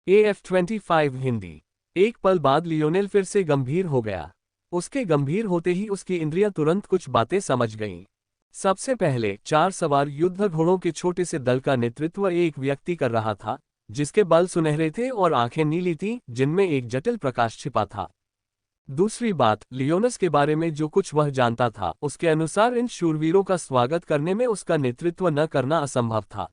AF25 Hindi. एक पल बाद लियोनेल फिर से गंभीर हो गया। उसके गंभीर होते ही उसकी इंद्रियां तुरंत कुछ बातें समझ गईं। सबसे पहले 4 सवार युद्ध घोड़ों के छोटे से दल का नेतृत्व एक व्यक्ति कर रहा था, जिसके बाल सुनहरे थे और आंखें नीली थीं, जिनमें एक जटिल प्रकाश छिपा था। दूसरी बात, लियोनस के बारे में जो कुछ वह जानता था, उसके अनुसार इन शूरवीरों का स्वागत करने में उसका नेतृत्व न करना असंभव था।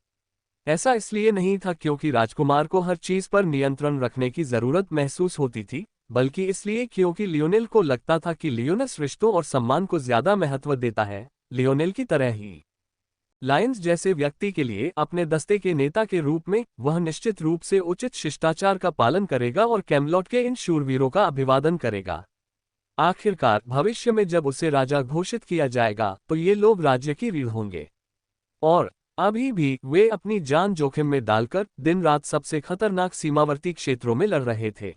ऐसा इसलिए नहीं था क्योंकि राजकुमार को हर चीज पर नियंत्रण रखने की जरूरत महसूस होती थी, बल्कि इसलिए क्योंकि लियोनेल को लगता था कि लियोनस रिश्तों और सम्मान को ज्यादा महत्व देता है, लियोनेल की तरह ही। लायंस जैसे व्यक्ति के लिए अपने दस्ते के नेता के रूप में वह निश्चित रूप से उचित शिष्टाचार का पालन करेगा और कैमलॉट के इन शूरवीरों का अभिवादन करेगा। आखिरकार भविष्य में जब उसे राजा घोषित किया जाएगा तो ये लोग राज्य की रीढ़ होंगे। और अभी भी वे अपनी जान जोखिम में डालकर दिन रात सबसे खतरनाक सीमावर्ती क्षेत्रों में लड़ रहे थे।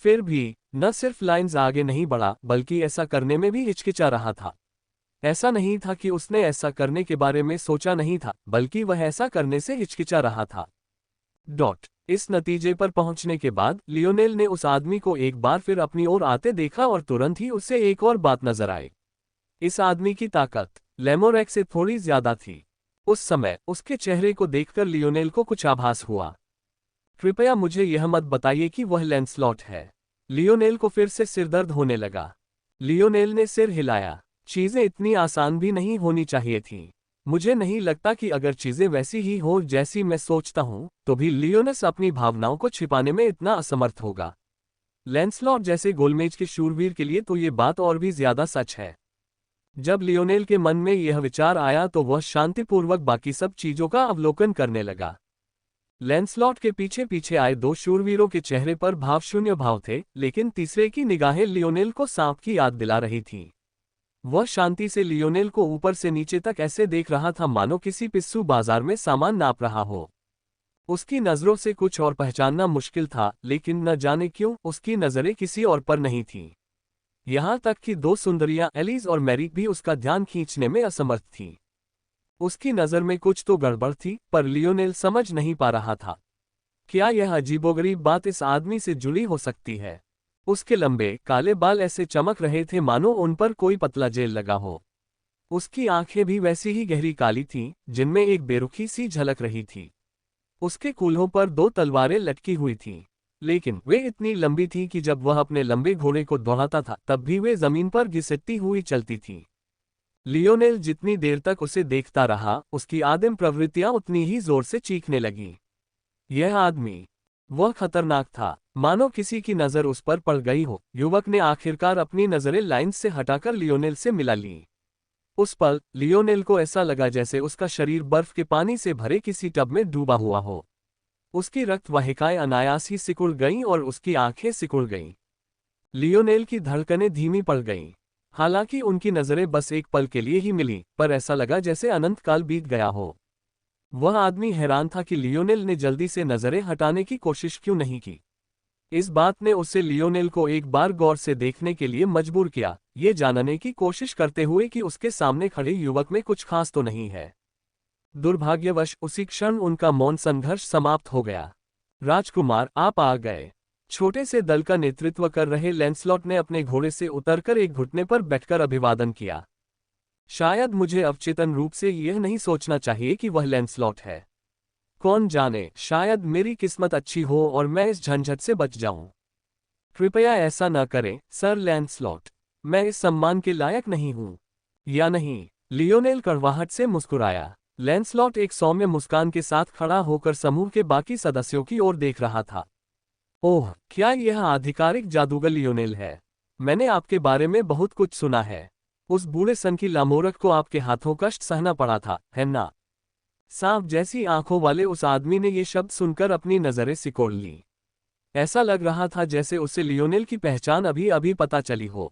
फिर भी न सिर्फ लायंस आगे नहीं बढ़ा, बल्कि ऐसा करने में भी हिचकिचा रहा था। ऐसा नहीं था कि उसने ऐसा करने के बारे में सोचा नहीं था, बल्कि वह ऐसा करने से हिचकिचा रहा था। इस नतीजे पर पहुंचने के बाद लियोनेल ने उस आदमी को एक बार फिर अपनी ओर आते देखा और तुरंत ही उससे एक और बात नजर आई। इस आदमी की ताकत लेमोरेक से थोड़ी ज्यादा थी। उस समय उसके चेहरे को देखकर लियोनेल को कुछ आभास हुआ। कृपया मुझे यह मत बताइए कि वह लैंसलॉट है। लियोनेल को फिर से सिरदर्द होने लगा। लियोनेल ने सिर हिलाया। चीजें इतनी आसान भी नहीं होनी चाहिए थीं। मुझे नहीं लगता कि अगर चीजें वैसी ही हो जैसी मैं सोचता हूं, तो भी लियोनस अपनी भावनाओं को छिपाने में इतना असमर्थ होगा। लैंसलॉट जैसे गोलमेज के शूरवीर के लिए तो ये बात और भी ज्यादा सच है। जब लियोनेल के मन में यह विचार आया तो वह शांतिपूर्वक बाकी सब चीजों का अवलोकन करने लगा। लैंसलॉट के पीछे पीछे आए 2 शूरवीरों के चेहरे पर भावशून्य भाव थे, लेकिन तीसरे की निगाहें लियोनेल को सांप की याद दिला रही थीं। वह शांति से लियोनेल को ऊपर से नीचे तक ऐसे देख रहा था मानो किसी पिस्सू बाजार में सामान नाप रहा हो। उसकी नजरों से कुछ और पहचानना मुश्किल था, लेकिन न जाने क्यों उसकी नजरें किसी और पर नहीं थीं। यहां तक कि 2 सुंदरियां एलिज और मैरी भी उसका ध्यान खींचने में असमर्थ थीं। उसकी नजर में कुछ तो गड़बड़ थी, पर लियोनेल समझ नहीं पा रहा था। क्या यह अजीबोगरीब बात इस आदमी से जुड़ी हो सकती है? उसके लंबे काले बाल ऐसे चमक रहे थे मानो उन पर कोई पतला जेल लगा हो। उसकी आंखें भी वैसी ही गहरी काली थीं, जिनमें एक बेरुखी सी झलक रही थी। उसके कूल्हों पर 2 तलवारें लटकी हुई थीं, लेकिन वे इतनी लंबी थीं कि जब वह अपने लंबे घोड़े को दौड़ाता था तब भी वे जमीन पर घिसटती हुई चलती थीं। लियोनेल जितनी देर तक उसे देखता रहा, उसकी आदिम प्रवृत्तियां उतनी ही जोर से चीखने लगीं। यह आदमी, वह खतरनाक था, मानो किसी की नजर उस पर पड़ गई हो। युवक ने आखिरकार अपनी नजरें लाइन से हटाकर लियोनेल से मिला लीं। उस पल लियोनेल को ऐसा लगा जैसे उसका शरीर बर्फ के पानी से भरे किसी टब में डूबा हुआ हो। उसकी रक्त वाहिकाएं अनायास ही सिकुड़ गईं और उसकी आंखें सिकुड़ गईं। लियोनेल की धड़कनें धीमी पड़ गईं। हालांकि उनकी नजरें बस एक पल के लिए ही मिलीं, पर ऐसा लगा जैसे अनंत काल बीत गया हो। वह आदमी हैरान था कि लियोनेल ने जल्दी से नजरें हटाने की कोशिश क्यों नहीं की। इस बात ने उसे लियोनेल को एक बार गौर से देखने के लिए मजबूर किया, ये जानने की कोशिश करते हुए कि उसके सामने खड़े युवक में कुछ खास तो नहीं है। दुर्भाग्यवश उसी क्षण उनका मौन संघर्ष समाप्त हो गया। राजकुमार, आप आ गए। छोटे से दल का नेतृत्व कर रहे लैंसलॉट ने अपने घोड़े से उतरकर एक घुटने पर बैठकर अभिवादन किया। शायद मुझे अवचेतन रूप से यह नहीं सोचना चाहिए कि वह लैंसलॉट है। कौन जाने, शायद मेरी किस्मत अच्छी हो और मैं इस झंझट से बच जाऊं। कृपया ऐसा न करें, सर लैंसलॉट। मैं इस सम्मान के लायक नहीं हूं। या नहीं? लियोनेल कड़वाहट से मुस्कुराया। लैंसलॉट एक सौम्य मुस्कान के साथ खड़ा होकर समूह के बाकी सदस्यों की ओर देख रहा था। ओह, क्या यह आधिकारिक जादूगर लियोनेल है? मैंने आपके बारे में बहुत कुछ सुना है। उस बूढ़े सन की लामोरक को आपके हाथों कष्ट सहना पड़ा था, है ना? सांप जैसी आंखों वाले उस आदमी ने ये शब्द सुनकर अपनी नजरें सिकोड़ लीं। ऐसा लग रहा था जैसे उसे लियोनेल की पहचान अभी अभी पता चली हो।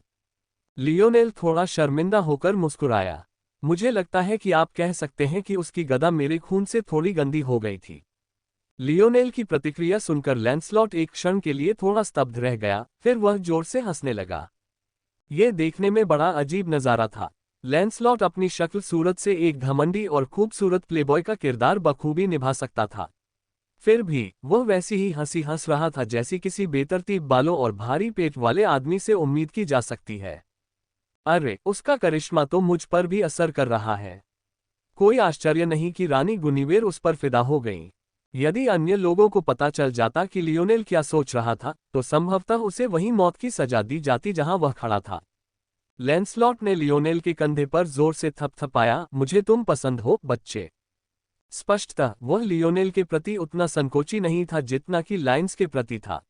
लियोनेल थोड़ा शर्मिंदा होकर मुस्कुराया। मुझे लगता है कि आप कह सकते हैं कि उसकी गदा मेरे खून से थोड़ी गंदी हो गई थी। लियोनेल की प्रतिक्रिया सुनकर लैंसलॉट एक क्षण के लिए थोड़ा स्तब्ध रह गया, फिर वह जोर से हंसने लगा। यह देखने में बड़ा अजीब नजारा था। लैंसलॉट अपनी शक्ल सूरत से एक घमंडी और खूबसूरत प्लेबॉय का किरदार बखूबी निभा सकता था। फिर भी वह वैसी ही हंसी हंस रहा था जैसी किसी बेतरतीब बालों और भारी पेट वाले आदमी से उम्मीद की जा सकती है। अरे, उसका करिश्मा तो मुझ पर भी असर कर रहा है। कोई आश्चर्य नहीं कि रानी गुनिवेर उस पर फिदा हो गई। यदि अन्य लोगों को पता चल जाता कि लियोनेल क्या सोच रहा था, तो संभवतः उसे वही मौत की सजा दी जाती जहां वह खड़ा था। लैंसलॉट ने लियोनेल के कंधे पर जोर से थपथपाया। मुझे तुम पसंद हो, बच्चे। स्पष्टतः वह लियोनेल के प्रति उतना संकोची नहीं था जितना कि लाइन्स के प्रति था।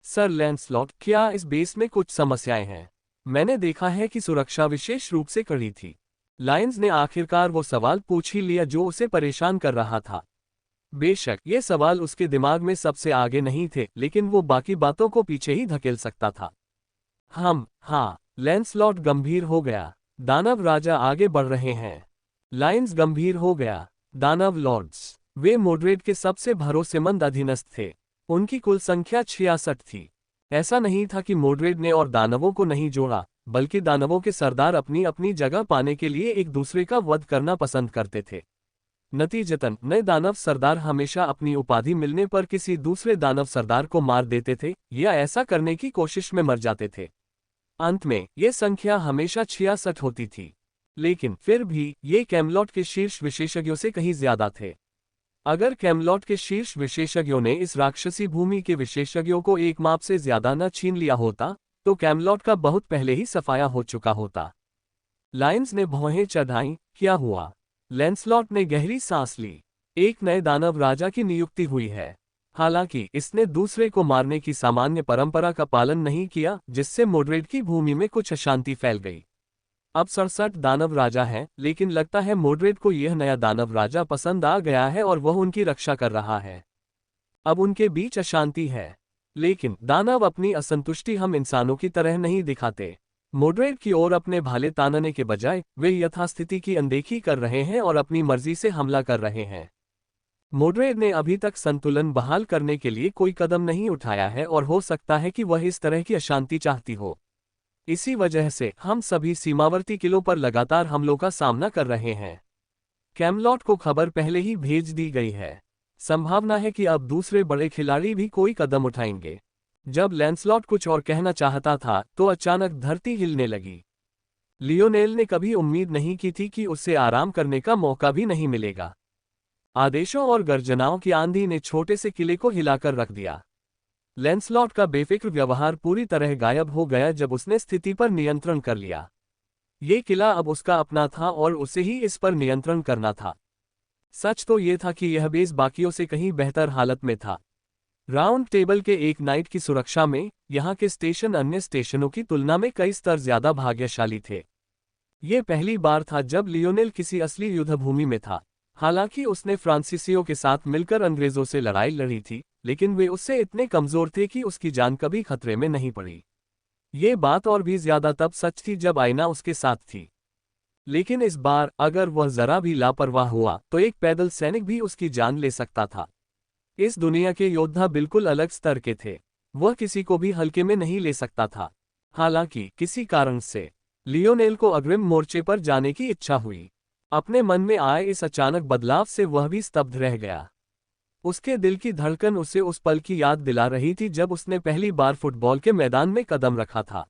सर लैंसलॉट, क्या इस बेस में कुछ समस्याएं हैं? मैंने देखा है कि सुरक्षा विशेष रूप से कड़ी थी। लाइन्स ने आखिरकार वो सवाल पूछ ही लिया जो उसे परेशान कर रहा था। बेशक ये सवाल उसके दिमाग में सबसे आगे नहीं थे, लेकिन वो बाकी बातों को पीछे ही धकेल सकता था। हाँ, लैंसलॉट गंभीर हो गया। दानव राजा आगे बढ़ रहे हैं। लाइन्स गंभीर हो गया। दानव लॉर्ड्स, वे मोड्रेड के सबसे भरोसेमंद अधीनस्थ थे। उनकी कुल संख्या 66 थी। ऐसा नहीं था कि मोड्रेड ने और दानवों को नहीं जोड़ा, बल्कि दानवों के सरदार अपनी अपनी जगह पाने के लिए एक दूसरे का वध करना पसंद करते थे। नतीजतन नए दानव सरदार हमेशा अपनी उपाधि मिलने पर किसी दूसरे दानव सरदार को मार देते थे या ऐसा करने की कोशिश में मर जाते थे। अंत में ये संख्या हमेशा 66 होती थी। लेकिन फिर भी ये कैमलॉट के शीर्ष विशेषज्ञों से कहीं ज्यादा थे। अगर कैमलॉट के शीर्ष विशेषज्ञों ने इस राक्षसी भूमि के विशेषज्ञों को एक माप से ज्यादा न छीन लिया होता, तो कैमलॉट का बहुत पहले ही सफाया हो चुका होता। लाइन्स ने भौहें चढ़ाईं। क्या हुआ? लैंसलॉट ने गहरी सांस ली। एक नए दानव राजा की नियुक्ति हुई है। हालांकि इसने दूसरे को मारने की सामान्य परंपरा का पालन नहीं किया, जिससे मोड्रेड की भूमि में कुछ अशांति फैल गई। अब 67 दानव राजा हैं, लेकिन लगता है मोड्रेड को यह नया दानव राजा पसंद आ गया है और वह उनकी रक्षा कर रहा है। अब उनके बीच अशांति है। लेकिन दानव अपनी असंतुष्टि हम इंसानों की तरह नहीं दिखाते। मोड्रेड की ओर अपने भाले तानने के बजाय वे यथास्थिति की अनदेखी कर रहे हैं और अपनी मर्जी से हमला कर रहे हैं। मोड्रेड ने अभी तक संतुलन बहाल करने के लिए कोई कदम नहीं उठाया है और हो सकता है कि वह इस तरह की अशांति चाहती हो। इसी वजह से हम सभी सीमावर्ती किलों पर लगातार हमलों का सामना कर रहे हैं। कैमलॉट को खबर पहले ही भेज दी गई है। संभावना है कि अब दूसरे बड़े खिलाड़ी भी कोई कदम उठाएंगे। जब लैंसलॉट कुछ और कहना चाहता था तो अचानक धरती हिलने लगी। लियोनेल ने कभी उम्मीद नहीं की थी कि उसे आराम करने का मौका भी नहीं मिलेगा। आदेशों और गर्जनाओं की आंधी ने छोटे से किले को हिलाकर रख दिया। लैंसलॉट का बेफिक्र व्यवहार पूरी तरह गायब हो गया जब उसने स्थिति पर नियंत्रण कर लिया। ये किला अब उसका अपना था और उसे ही इस पर नियंत्रण करना था। सच तो ये था कि यह बेस बाकियों से कहीं बेहतर हालत में था। राउंड टेबल के एक नाइट की सुरक्षा में यहाँ के स्टेशन अन्य स्टेशनों की तुलना में कई स्तर ज्यादा भाग्यशाली थे। ये पहली बार था जब लियोनेल किसी असली युद्धभूमि में था। हालांकि उसने फ्रांसीसियों के साथ मिलकर अंग्रेजों से लड़ाई लड़ी थी, लेकिन वे उससे इतने कमजोर थे कि उसकी जान कभी खतरे में नहीं पड़ी। ये बात और भी ज्यादा तब सच थी जब आयना उसके साथ थी। लेकिन इस बार अगर वह जरा भी लापरवाह हुआ तो एक पैदल सैनिक भी उसकी जान ले सकता था। इस दुनिया के योद्धा बिल्कुल अलग स्तर के थे। वह किसी को भी हल्के में नहीं ले सकता था। हालांकि किसी कारण से लियोनेल को अग्रिम मोर्चे पर जाने की इच्छा हुई। अपने मन में आए इस अचानक बदलाव से वह भी स्तब्ध रह गया। उसके दिल की धड़कन उसे उस पल की याद दिला रही थी जब उसने पहली बार फुटबॉल के मैदान में कदम रखा था।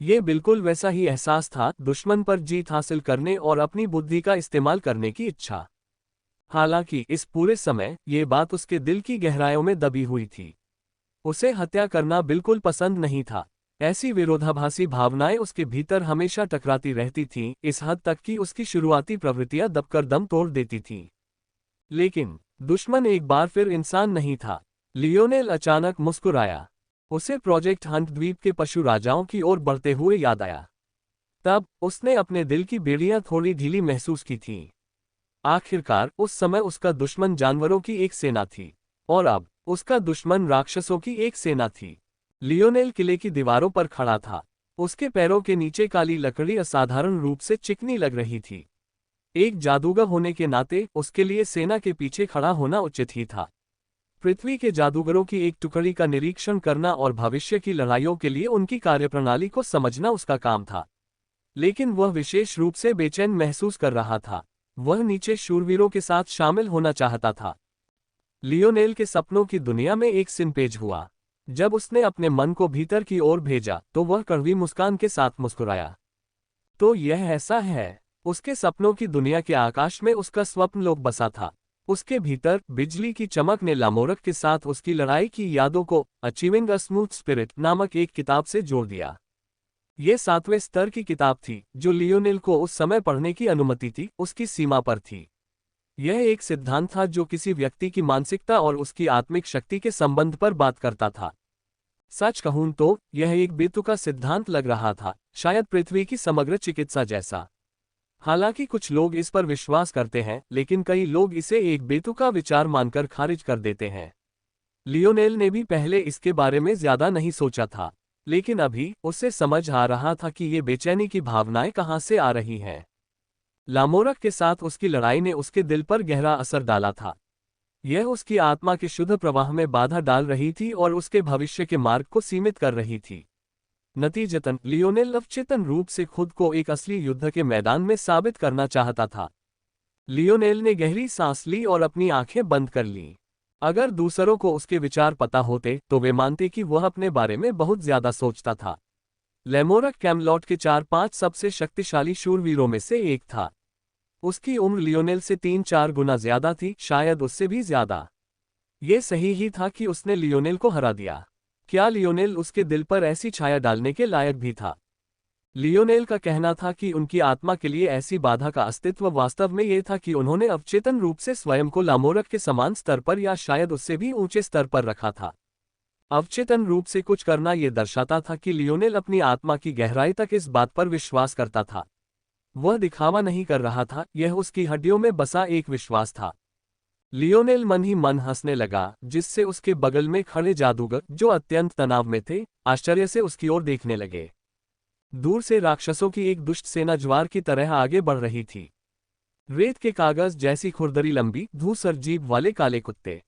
ये बिल्कुल वैसा ही एहसास था, दुश्मन पर जीत हासिल करने और अपनी बुद्धि का इस्तेमाल करने की इच्छा। हालांकि इस पूरे समय ये बात उसके दिल की गहराइयों में दबी हुई थी। उसे हत्या करना बिल्कुल पसंद नहीं था। ऐसी विरोधाभासी भावनाएं उसके भीतर हमेशा टकराती रहती थीं, इस हद तक कि उसकी शुरुआती प्रवृत्तियां दबकर दम तोड़ देती थीं। लेकिन दुश्मन एक बार फिर इंसान नहीं था। लियोनेल अचानक मुस्कुराया। उसे प्रोजेक्ट हंट द्वीप के पशु राजाओं की ओर बढ़ते हुए याद आया। तब उसने अपने दिल की बेड़ियां थोड़ी ढीली महसूस की थीं। आखिरकार उस समय उसका दुश्मन जानवरों की एक सेना थी और अब उसका दुश्मन राक्षसों की एक सेना थी। लियोनेल किले की दीवारों पर खड़ा था। उसके पैरों के नीचे काली लकड़ी असाधारण रूप से चिकनी लग रही थी। एक जादूगर होने के नाते उसके लिए सेना के पीछे खड़ा होना उचित ही था। पृथ्वी के जादूगरों की एक टुकड़ी का निरीक्षण करना और भविष्य की लड़ाइयों के लिए उनकी कार्यप्रणाली को समझना उसका काम था। लेकिन वह विशेष रूप से बेचैन महसूस कर रहा था। वह नीचे शूरवीरों के साथ शामिल होना चाहता था। लियोनेल के सपनों की दुनिया में एक सीन पेश हुआ। जब उसने अपने मन को भीतर की ओर भेजा तो वह कड़वी मुस्कान के साथ मुस्कुराया। तो यह ऐसा है। उसके सपनों की दुनिया के आकाश में उसका स्वप्न लोक बसा था। उसके भीतर बिजली की चमक ने लामोरक के साथ उसकी लड़ाई की यादों को अचीविंग अ स्मूथ स्पिरिट नामक एक किताब से जोड़ दिया। ये 7वें स्तर की किताब थी जो लियोनेल को उस समय पढ़ने की अनुमति थी, उसकी सीमा पर थी। यह एक सिद्धांत था जो किसी व्यक्ति की मानसिकता और उसकी आत्मिक शक्ति के संबंध पर बात करता था। सच कहूं तो यह एक बेतुका सिद्धांत लग रहा था, शायद पृथ्वी की समग्र चिकित्सा जैसा। हालांकि कुछ लोग इस पर विश्वास करते हैं, लेकिन कई लोग इसे एक बेतुका विचार मानकर खारिज कर देते हैं। लियोनेल ने भी पहले इसके बारे में ज्यादा नहीं सोचा था, लेकिन अभी उसे समझ आ रहा था कि ये बेचैनी की भावनाएं कहां से आ रही हैं। लामोरक के साथ उसकी लड़ाई ने उसके दिल पर गहरा असर डाला था। यह उसकी आत्मा के शुद्ध प्रवाह में बाधा डाल रही थी और उसके भविष्य के मार्ग को सीमित कर रही थी। नतीजतन लियोनेल अवचेतन रूप से खुद को एक असली युद्ध के मैदान में साबित करना चाहता था। लियोनेल ने गहरी सांस ली और अपनी आंखें बंद कर लीं। अगर दूसरों को उसके विचार पता होते तो वे मानते कि वह अपने बारे में बहुत ज्यादा सोचता था। लैमोरक कैमलॉट के 4-5 सबसे शक्तिशाली शूरवीरों में से एक था। उसकी उम्र लियोनेल से 3-4 गुना ज्यादा थी, शायद उससे भी ज्यादा। ये सही ही था कि उसने लियोनेल को हरा दिया। क्या लियोनेल उसके दिल पर ऐसी छाया डालने के लायक भी था? लियोनेल का कहना था कि उनकी आत्मा के लिए ऐसी बाधा का अस्तित्व वास्तव में ये था कि उन्होंने अवचेतन रूप से स्वयं को लामोरक के समान स्तर पर या शायद उससे भी ऊंचे स्तर पर रखा था। अवचेतन रूप से कुछ करना ये दर्शाता था कि लियोनेल अपनी आत्मा की गहराई तक इस बात पर विश्वास करता था। वह दिखावा नहीं कर रहा था, यह उसकी हड्डियों में बसा एक विश्वास था। लियोनेल मन ही मन हंसने लगा, जिससे उसके बगल में खड़े जादूगर, जो अत्यंत तनाव में थे, आश्चर्य से उसकी ओर देखने लगे। दूर से राक्षसों की एक दुष्ट सेना ज्वार की तरह आगे बढ़ रही थी। रेत के कागज जैसी खुरदरी लंबी, धूसर जीभ वाले काले कुत्ते,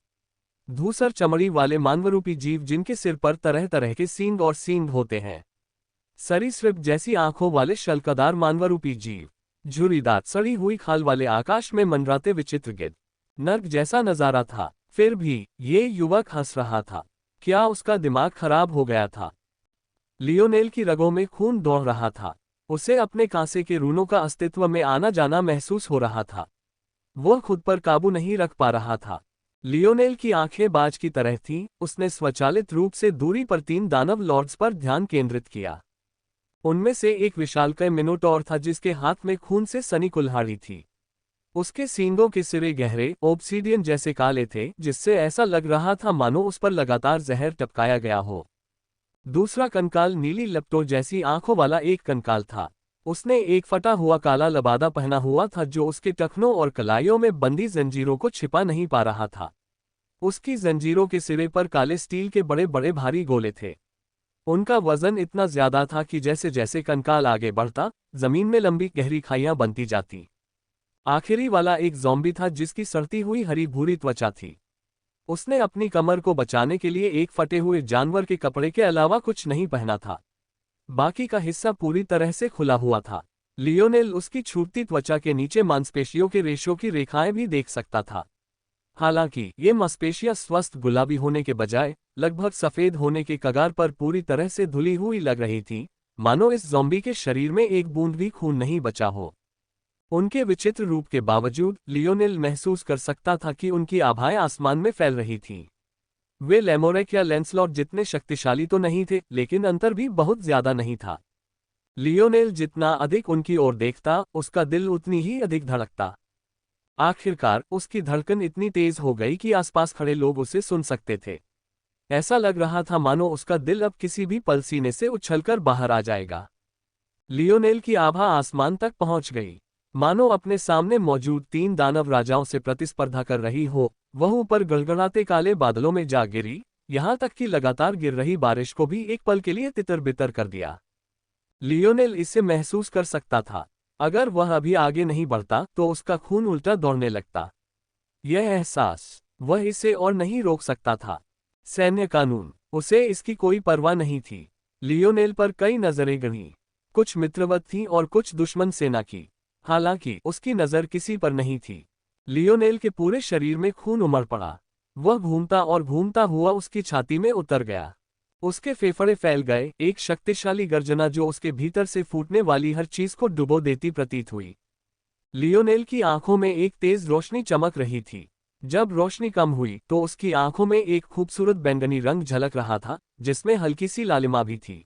धूसर चमड़ी वाले मानवरूपी जीव जिनके सिर पर तरह तरह के सींग और सींग होते हैं, सरीसृप जैसी आंखों वाले शल्कदार मानवरूपी जीव, झुर्रीदार सड़ी हुई खाल वाले आकाश में मंडराते विचित्र गिद्ध। नर्क जैसा नजारा था। फिर भी ये युवक हंस रहा था। क्या उसका दिमाग खराब हो गया था? लियोनेल की रगों में खून दौड़ रहा था। उसे अपने कांसे के रूनों का अस्तित्व में आना जाना महसूस हो रहा था। वह खुद पर काबू नहीं रख पा रहा था। लियोनेल की आंखें बाज की तरह थीं। उसने स्वचालित रूप से दूरी पर 3 दानव लॉर्ड्स पर ध्यान केंद्रित किया। उनमें से एक विशालकाय मिनोटॉर था जिसके हाथ में खून से सनी कुल्हाड़ी थी। उसके सींगों के सिरे गहरे ओब्सीडियन जैसे काले थे, जिससे ऐसा लग रहा था मानो उस पर लगातार जहर टपकाया गया हो। दूसरा कंकाल नीली लपटों जैसी आंखों वाला एक कंकाल था। उसने एक फटा हुआ काला लबादा पहना हुआ था जो उसके टखनों और कलाइयों में बंदी जंजीरों को छिपा नहीं पा रहा था। उसकी जंजीरों के सिरे पर काले स्टील के बड़े बड़े भारी गोले थे। उनका वजन इतना ज्यादा था कि जैसे जैसे कंकाल आगे बढ़ता, जमीन में लंबी गहरी खाइयां बनती जाती। आखिरी वाला एक ज़ॉम्बी था जिसकी सड़ती हुई हरी भूरी त्वचा थी। उसने अपनी कमर को बचाने के लिए एक फटे हुए जानवर के कपड़े के अलावा कुछ नहीं पहना था। बाकी का हिस्सा पूरी तरह से खुला हुआ था। लियोनेल उसकी छूटती त्वचा के नीचे मांसपेशियों के रेशों की रेखाएं भी देख सकता था। हालांकि ये मांसपेशियां स्वस्थ गुलाबी होने के बजाय लगभग सफेद होने के कगार पर पूरी तरह से धुली हुई लग रही थी, मानो इस ज़ॉम्बी के शरीर में एक बूंद भी खून नहीं बचा हो। उनके विचित्र रूप के बावजूद लियोनेल महसूस कर सकता था कि उनकी आभाएं आसमान में फैल रही थीं। वे लैमोरेक या लैंसलॉट जितने शक्तिशाली तो नहीं थे, लेकिन अंतर भी बहुत ज्यादा नहीं था। लियोनेल जितना अधिक उनकी ओर देखता, उसका दिल उतनी ही अधिक धड़कता। आखिरकार उसकी धड़कन इतनी तेज हो गई कि आसपास खड़े लोग उसे सुन सकते थे। ऐसा लग रहा था मानो उसका दिल अब किसी भी पल सीने से उछलकर बाहर आ जाएगा। लियोनेल की आभा आसमान तक पहुंच गई, मानो अपने सामने मौजूद 3 दानव राजाओं से प्रतिस्पर्धा कर रही हो। वह ऊपर गड़गड़ाते काले बादलों में जा गिरी, यहां तक कि लगातार गिर रही बारिश को भी एक पल के लिए तितर बितर कर दिया। लियोनेल इसे महसूस कर सकता था। अगर वह अभी आगे नहीं बढ़ता तो उसका खून उल्टा दौड़ने लगता। यह एहसास, वह इसे और नहीं रोक सकता था। सैन्य कानून, उसे इसकी कोई परवाह नहीं थी। लियोनेल पर कई नजरें गड़ीं, कुछ मित्रवत थीं और कुछ दुश्मन सेना की। हालांकि उसकी नजर किसी पर नहीं थी। लियोनेल के पूरे शरीर में खून उमड़ पड़ा। वह घूमता और घूमता हुआ उसकी छाती में उतर गया। उसके फेफड़े फैल गए, एक शक्तिशाली गर्जना जो उसके भीतर से फूटने वाली हर चीज को डुबो देती प्रतीत हुई। लियोनेल की आंखों में एक तेज रोशनी चमक रही थी। जब रोशनी कम हुई तो उसकी आंखों में एक खूबसूरत बैंगनी रंग झलक रहा था, जिसमें हल्की सी लालिमा भी थी।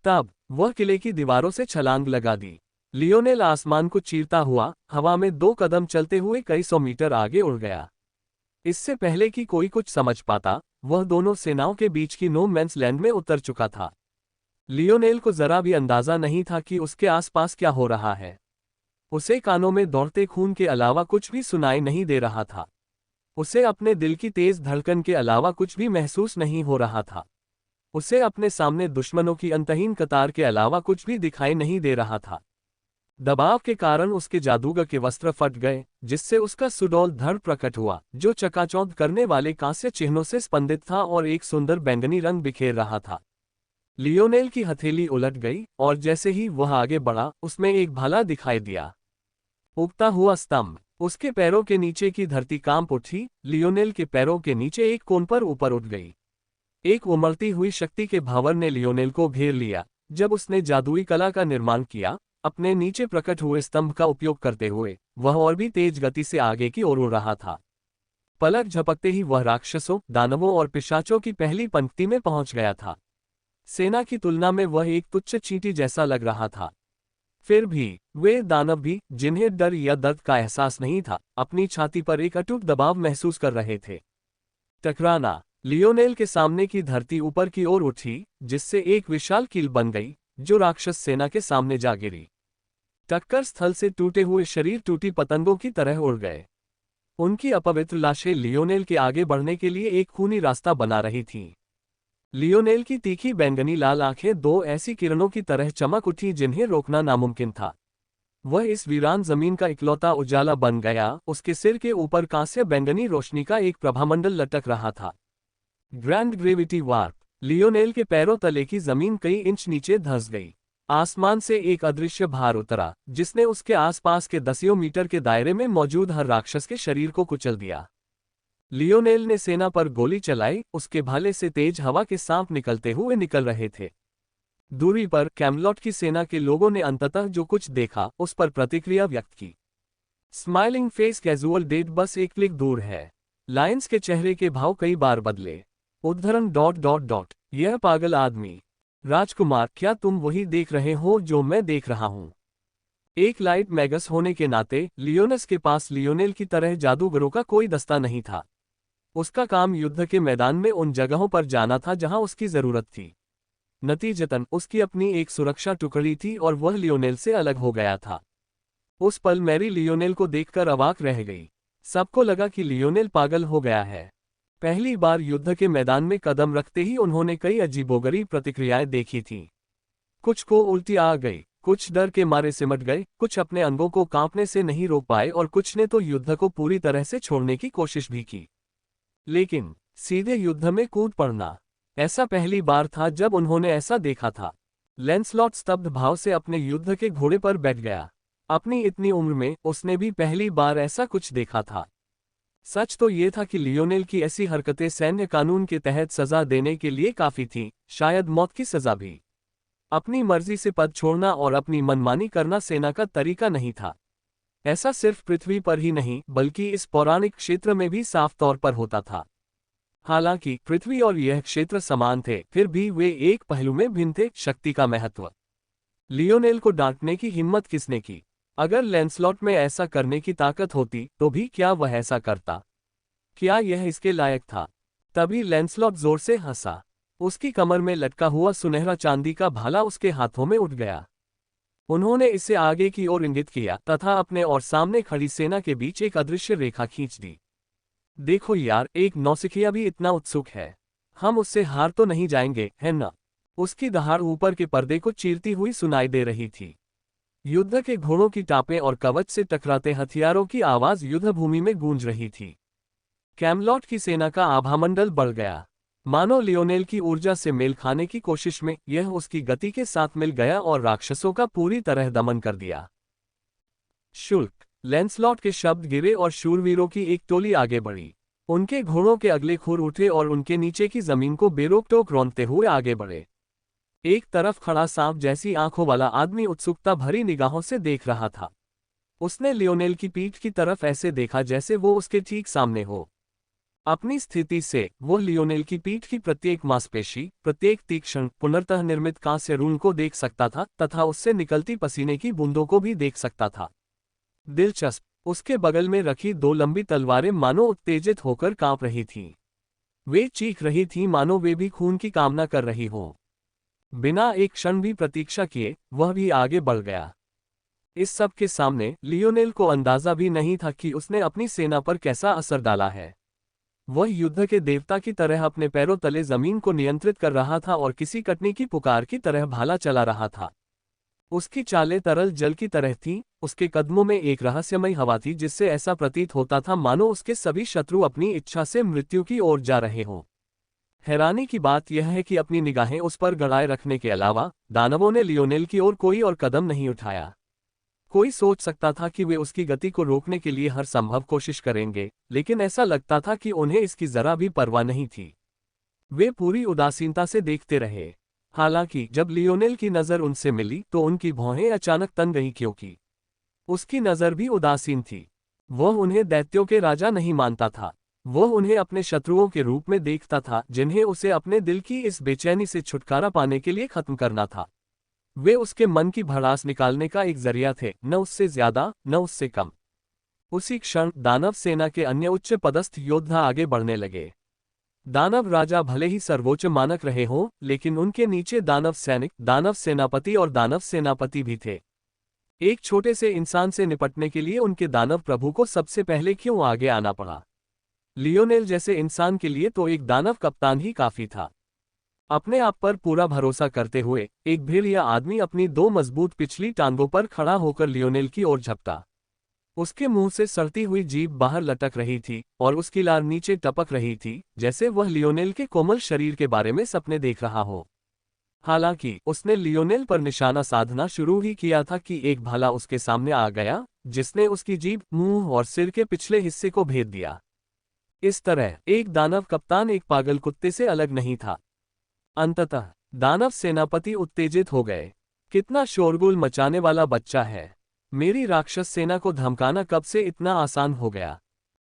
तब वह किले की दीवारों से छलांग लगा दी। लियोनेल आसमान को चीरता हुआ हवा में 2 कदम चलते हुए कई सौ मीटर आगे उड़ गया। इससे पहले कि कोई कुछ समझ पाता, वह दोनों सेनाओं के बीच की नो मैंस लैंड में उतर चुका था। लियोनेल को जरा भी अंदाजा नहीं था कि उसके आसपास क्या हो रहा है। उसे कानों में दौड़ते खून के अलावा कुछ भी सुनाई नहीं दे रहा था। उसे अपने दिल की तेज धड़कन के अलावा कुछ भी महसूस नहीं हो रहा था। उसे अपने सामने दुश्मनों की अंतहीन कतार के अलावा कुछ भी दिखाई नहीं दे रहा था। दबाव के कारण उसके जादूगर के वस्त्र फट गए, जिससे उसका सुडौल धड़ प्रकट हुआ, जो चकाचौंध करने वाले कांस्य चिन्हों से स्पंदित था और एक सुंदर बैंगनी रंग बिखेर रहा था। लियोनेल की हथेली उलट गई और जैसे ही वह आगे बढ़ा, उसमें एक भाला दिखाई दिया। उगता हुआ स्तंभ। उसके पैरों के नीचे की धरती कांप उठी। लियोनेल के पैरों के नीचे एक कोन पर ऊपर उठ गई। एक उमड़ती हुई शक्ति के भावर ने लियोनेल को घेर लिया। जब उसने जादुई कला का निर्माण किया, अपने नीचे प्रकट हुए स्तंभ का उपयोग करते हुए, वह और भी तेज गति से आगे की ओर उड़ रहा था। पलक झपकते ही वह राक्षसों, दानवों और पिशाचों की पहली पंक्ति में पहुंच गया था। सेना की तुलना में वह एक तुच्छ चींटी जैसा लग रहा था। फिर भी वे दानव भी, जिन्हें डर या दर्द का एहसास नहीं था, अपनी छाती पर एक अटूट दबाव महसूस कर रहे थे। टकराना। लियोनेल के सामने की धरती ऊपर की ओर उठी, जिससे एक विशाल कील बन गई, जो राक्षस सेना के सामने जा गिरी। टक्कर स्थल से टूटे हुए शरीर टूटी पतंगों की तरह उड़ गए। उनकी अपवित्र लाशें लियोनेल के आगे बढ़ने के लिए एक खूनी रास्ता बना रही थीं। लियोनेल की तीखी बैंगनी लाल आंखें 2 ऐसी किरणों की तरह चमक उठी जिन्हें रोकना नामुमकिन था। वह इस वीरान जमीन का इकलौता उजाला बन गया। उसके सिर के ऊपर कांस्य बैंगनी रोशनी का एक प्रभामंडल लटक रहा था। Grand gravity warp. लियोनेल के पैरों तले की जमीन कई इंच नीचे धंस गई। आसमान से एक अदृश्य भार उतरा, जिसने उसके आसपास के दसियों मीटर के दायरे में मौजूद हर राक्षस के शरीर को कुचल दिया। लियोनेल ने सेना पर गोली चलाई। उसके भाले से तेज हवा के सांप निकलते हुए निकल रहे थे। दूरी पर कैमलॉट की सेना के लोगों ने अंततः जो कुछ देखा, उस पर प्रतिक्रिया व्यक्त की। स्माइलिंग फेस कैजुअल डेड बस एक क्लिक दूर है। लायंस के चेहरे के भाव कई बार बदले। उद्धरण ... यह पागल आदमी। राजकुमार, क्या तुम वही देख रहे हो जो मैं देख रहा हूं? एक लाइट मैगस होने के नाते लियोनस के पास लियोनेल की तरह जादूगरों का कोई दस्ता नहीं था। उसका काम युद्ध के मैदान में उन जगहों पर जाना था जहां उसकी जरूरत थी। नतीजतन उसकी अपनी एक सुरक्षा टुकड़ी थी और वह लियोनेल से अलग हो गया था। उस पल मैरी लियोनेल को देखकर अवाक रह गई। सबको लगा कि लियोनेल पागल हो गया है। पहली बार युद्ध के मैदान में कदम रखते ही उन्होंने कई अजीबोगरीब प्रतिक्रियाएं देखी थीं। कुछ को उल्टी आ गई, कुछ डर के मारे सिमट गए, कुछ अपने अंगों को कांपने से नहीं रोक पाए और कुछ ने तो युद्ध को पूरी तरह से छोड़ने की कोशिश भी की। लेकिन सीधे युद्ध में कूद पड़ना, ऐसा पहली बार था जब उन्होंने ऐसा देखा था। लैंसलॉट स्तब्ध भाव से अपने युद्ध के घोड़े पर बैठ गया। अपनी इतनी उम्र में उसने भी पहली बार ऐसा कुछ देखा था। सच तो ये था कि लियोनेल की ऐसी हरकतें सैन्य कानून के तहत सजा देने के लिए काफी थीं, शायद मौत की सजा भी। अपनी मर्जी से पद छोड़ना और अपनी मनमानी करना सेना का तरीका नहीं था। ऐसा सिर्फ पृथ्वी पर ही नहीं, बल्कि इस पौराणिक क्षेत्र में भी साफ तौर पर होता था। हालांकि पृथ्वी और यह क्षेत्र समान थे, फिर भी वे एक पहलू में भिन्न थे, शक्ति का महत्व। लियोनेल को डांटने की हिम्मत किसने की? अगर लैंसलॉट में ऐसा करने की ताकत होती तो भी क्या वह ऐसा करता? क्या यह इसके लायक था? तभी लैंसलॉट जोर से हंसा। उसकी कमर में लटका हुआ सुनहरा चांदी का भाला उसके हाथों में उठ गया। उन्होंने इसे आगे की ओर इंगित किया तथा अपने और सामने खड़ी सेना के बीच एक अदृश्य रेखा खींच दी। देखो यार, एक नौसिखिया भी इतना उत्सुक है। हम उससे हार तो नहीं जाएंगे, है ना? उसकी दहाड़ ऊपर के पर्दे को चीरती हुई सुनाई दे रही थी। युद्ध के घोड़ों की टापें और कवच से टकराते हथियारों की आवाज युद्धभूमि में गूंज रही थी। कैमलॉट की सेना का आभामंडल बढ़ गया। मानो लियोनेल की ऊर्जा से मेल खाने की कोशिश में यह उसकी गति के साथ मिल गया और राक्षसों का पूरी तरह दमन कर दिया। शुल्क। लैंसलॉट के शब्द गिरे और शूरवीरों की एक टोली आगे बढ़ी। उनके घोड़ों के अगले खुर उठे और उनके नीचे की जमीन को बेरोक-टोक रौंदते हुए आगे बढ़े। एक तरफ खड़ा सांप जैसी आंखों वाला आदमी उत्सुकता भरी निगाहों से देख रहा था। उसने लियोनेल की पीठ की तरफ ऐसे देखा जैसे वो उसके ठीक सामने हो। अपनी स्थिति से वो लियोनेल की पीठ की प्रत्येक मांसपेशी, प्रत्येक तीक्ष्ण पुनर्तः निर्मित कांस्य रून को देख सकता था तथा उससे निकलती पसीने की बूंदों को भी देख सकता था। दिलचस्प, उसके बगल में रखी दो लंबी तलवारें मानो उत्तेजित होकर कांप रही थीं। वे चीख रही थीं मानो वे भी खून की कामना कर रही हों। बिना एक क्षण भी प्रतीक्षा किए वह भी आगे बढ़ गया। इस सब के सामने लियोनेल को अंदाजा भी नहीं था कि उसने अपनी सेना पर कैसा असर डाला है। वह युद्ध के देवता की तरह अपने पैरों तले जमीन को नियंत्रित कर रहा था और किसी कटनी की पुकार की तरह भाला चला रहा था। उसकी चालें तरल जल की तरह थीं, उसके कदमों में एक रहस्यमयी हवा थी जिससे ऐसा प्रतीत होता था मानो उसके सभी शत्रु अपनी इच्छा से मृत्यु की ओर जा रहे हों। हैरानी की बात यह है कि अपनी निगाहें उस पर गड़ाए रखने के अलावा दानवों ने लियोनेल की ओर कोई और कदम नहीं उठाया। कोई सोच सकता था कि वे उसकी गति को रोकने के लिए हर संभव कोशिश करेंगे, लेकिन ऐसा लगता था कि उन्हें इसकी जरा भी परवाह नहीं थी। वे पूरी उदासीनता से देखते रहे। हालांकि जब लियोनेल की नज़र उनसे मिली तो उनकी भौहें अचानक तन गईं क्योंकि उसकी नज़र भी उदासीन थी। वह उन्हें दैत्यों के राजा नहीं मानता था। वह उन्हें अपने शत्रुओं के रूप में देखता था जिन्हें उसे अपने दिल की इस बेचैनी से छुटकारा पाने के लिए खत्म करना था। वे उसके मन की भड़ास निकालने का एक जरिया थे, न उससे ज्यादा न उससे कम। उसी क्षण दानव सेना के अन्य उच्च पदस्थ योद्धा आगे बढ़ने लगे। दानव राजा भले ही सर्वोच्च मानक रहे हों, लेकिन उनके नीचे दानव सैनिक, दानव सेनापति और दानव सेनापति भी थे। एक छोटे से इंसान से निपटने के लिए उनके दानव प्रभु को सबसे पहले क्यों आगे आना पड़ा? लियोनेल जैसे इंसान के लिए तो एक दानव कप्तान ही काफी था। अपने आप पर पूरा भरोसा करते हुए एक भेड़िया आदमी अपनी दो मजबूत पिछली टांगों पर खड़ा होकर लियोनेल की ओर झपटा। उसके मुंह से सड़ती हुई जीभ बाहर लटक रही थी और उसकी लार नीचे टपक रही थी, जैसे वह लियोनेल के कोमल शरीर के बारे में सपने देख रहा हो। हालांकि उसने लियोनेल पर निशाना साधना शुरू ही किया था कि एक भाला उसके सामने आ गया, जिसने उसकी जीभ, मुंह और सिर के पिछले हिस्से को भेद दिया। इस तरह एक दानव कप्तान एक पागल कुत्ते से अलग नहीं था। अंततः दानव सेनापति उत्तेजित हो गए। कितना शोरगुल मचाने वाला बच्चा है! मेरी राक्षस सेना को धमकाना कब से इतना आसान हो गया?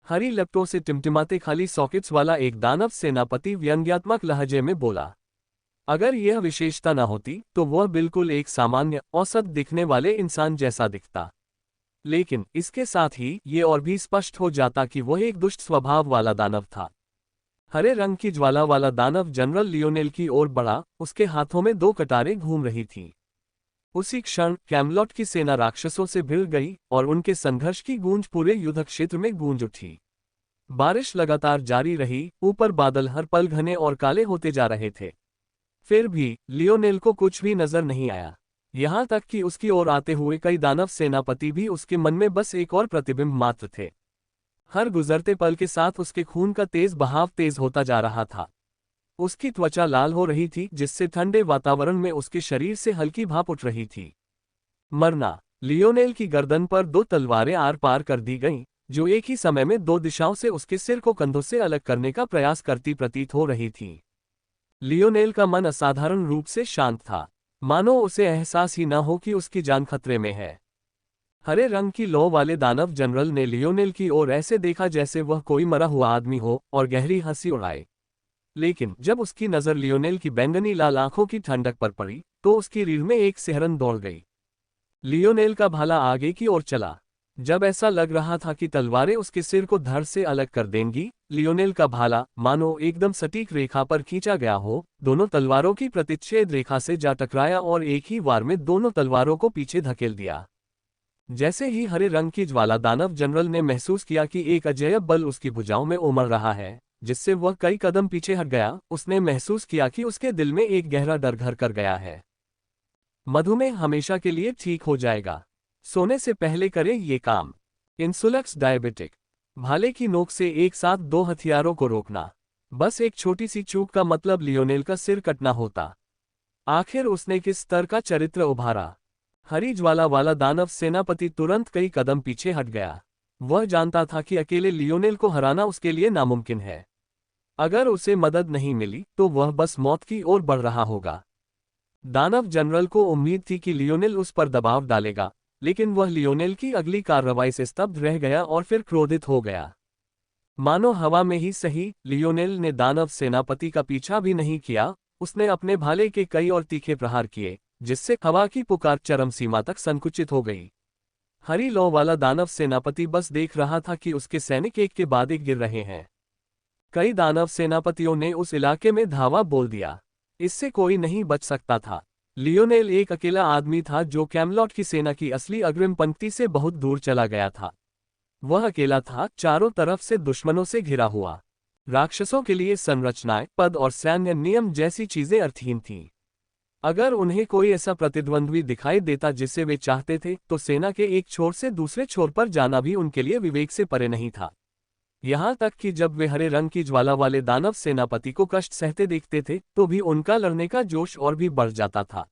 हरी लपटों से टिमटिमाते खाली सॉकेट्स वाला एक दानव सेनापति व्यंग्यात्मक लहजे में बोला। अगर यह विशेषता न होती तो वह बिल्कुल एक सामान्य, औसत दिखने वाले इंसान जैसा दिखता। लेकिन इसके साथ ही ये और भी स्पष्ट हो जाता कि वह एक दुष्ट स्वभाव वाला दानव था। हरे रंग की ज्वाला वाला दानव जनरल लियोनेल की ओर बढ़ा, उसके हाथों में दो कटारें घूम रही थीं। उसी क्षण कैमलॉट की सेना राक्षसों से भिड़ गई और उनके संघर्ष की गूंज पूरे युद्ध क्षेत्र में गूंज उठी। बारिश लगातार जारी रही, ऊपर बादल हर पल घने और काले होते जा रहे थे। फिर भी लियोनेल को कुछ भी नजर नहीं आया। यहां तक कि उसकी ओर आते हुए कई दानव सेनापति भी उसके मन में बस एक और प्रतिबिंब मात्र थे। हर गुजरते पल के साथ उसके खून का तेज बहाव तेज होता जा रहा था। उसकी त्वचा लाल हो रही थी, जिससे ठंडे वातावरण में उसके शरीर से हल्की भाप उठ रही थी। मरना। लियोनेल की गर्दन पर दो तलवारें आर पार कर दी गईं, जो एक ही समय में दो दिशाओं से उसके सिर को कंधों से अलग करने का प्रयास करती प्रतीत हो रही थीं। लियोनेल का मन असाधारण रूप से शांत था, मानो उसे एहसास ही न हो कि उसकी जान खतरे में है। हरे रंग की लौ वाले दानव जनरल ने लियोनेल की ओर ऐसे देखा जैसे वह कोई मरा हुआ आदमी हो और गहरी हंसी उड़ाए। लेकिन जब उसकी नज़र लियोनेल की बैंगनी लाल आंखों की ठंडक पर पड़ी तो उसकी रीढ़ में एक सिहरन दौड़ गई। लियोनेल का भाला आगे की ओर चला। जब ऐसा लग रहा था कि तलवारें उसके सिर को धड़ से अलग कर देंगी, लियोनेल का भाला मानो एकदम सटीक रेखा पर खींचा गया हो, दोनों तलवारों की प्रतिच्छेद रेखा से जा टकराया और एक ही वार में दोनों तलवारों को पीछे धकेल दिया। जैसे ही हरे रंग की ज्वाला दानव जनरल ने महसूस किया कि एक अजैब बल उसकी भुजाओं में उमड़ रहा है, जिससे वह कई कदम पीछे हट गया, उसने महसूस किया कि उसके दिल में एक गहरा डर घर कर गया है। मधुमेह हमेशा के लिए ठीक हो जाएगा। सोने से पहले करें ये काम। इंसुलक्स डायबिटिक। भाले की नोक से एक साथ दो हथियारों को रोकना। बस एक छोटी सी चूक का मतलब लियोनेल का सिर कटना होता। आखिर उसने किस स्तर का चरित्र उभारा। हरी ज्वाला वाला दानव सेनापति तुरंत कई कदम पीछे हट गया। वह जानता था कि अकेले लियोनेल को हराना उसके लिए नामुमकिन है। अगर उसे मदद नहीं मिली तो वह बस मौत की ओर बढ़ रहा होगा। दानव जनरल को उम्मीद थी कि लियोनेल उस पर दबाव डालेगा, लेकिन वह लियोनेल की अगली कार्रवाई से स्तब्ध रह गया और फिर क्रोधित हो गया। मानो हवा में ही सही, लियोनेल ने दानव सेनापति का पीछा भी नहीं किया। उसने अपने भाले के कई और तीखे प्रहार किए, जिससे हवा की पुकार चरम सीमा तक संकुचित हो गई। हरी लौ वाला दानव सेनापति बस देख रहा था कि उसके सैनिक एक के बाद एक गिर रहे हैं। कई दानव सेनापतियों ने उस इलाके में धावा बोल दिया। इससे कोई नहीं बच सकता था। लियोनेल एक अकेला आदमी था जो कैमलॉट की सेना की असली अग्रिम पंक्ति से बहुत दूर चला गया था। वह अकेला था, चारों तरफ से दुश्मनों से घिरा हुआ। राक्षसों के लिए संरचनाएं, पद और सैन्य नियम जैसी चीजें अर्थहीन थीं। अगर उन्हें कोई ऐसा प्रतिद्वंद्वी दिखाई देता जिसे वे चाहते थे, तो सेना के एक छोर से दूसरे छोर पर जाना भी उनके लिए विवेक से परे नहीं था। यहां तक कि जब वे हरे रंग की ज्वाला वाले दानव सेनापति को कष्ट सहते देखते थे, तो भी उनका लड़ने का जोश और भी बढ़ जाता था।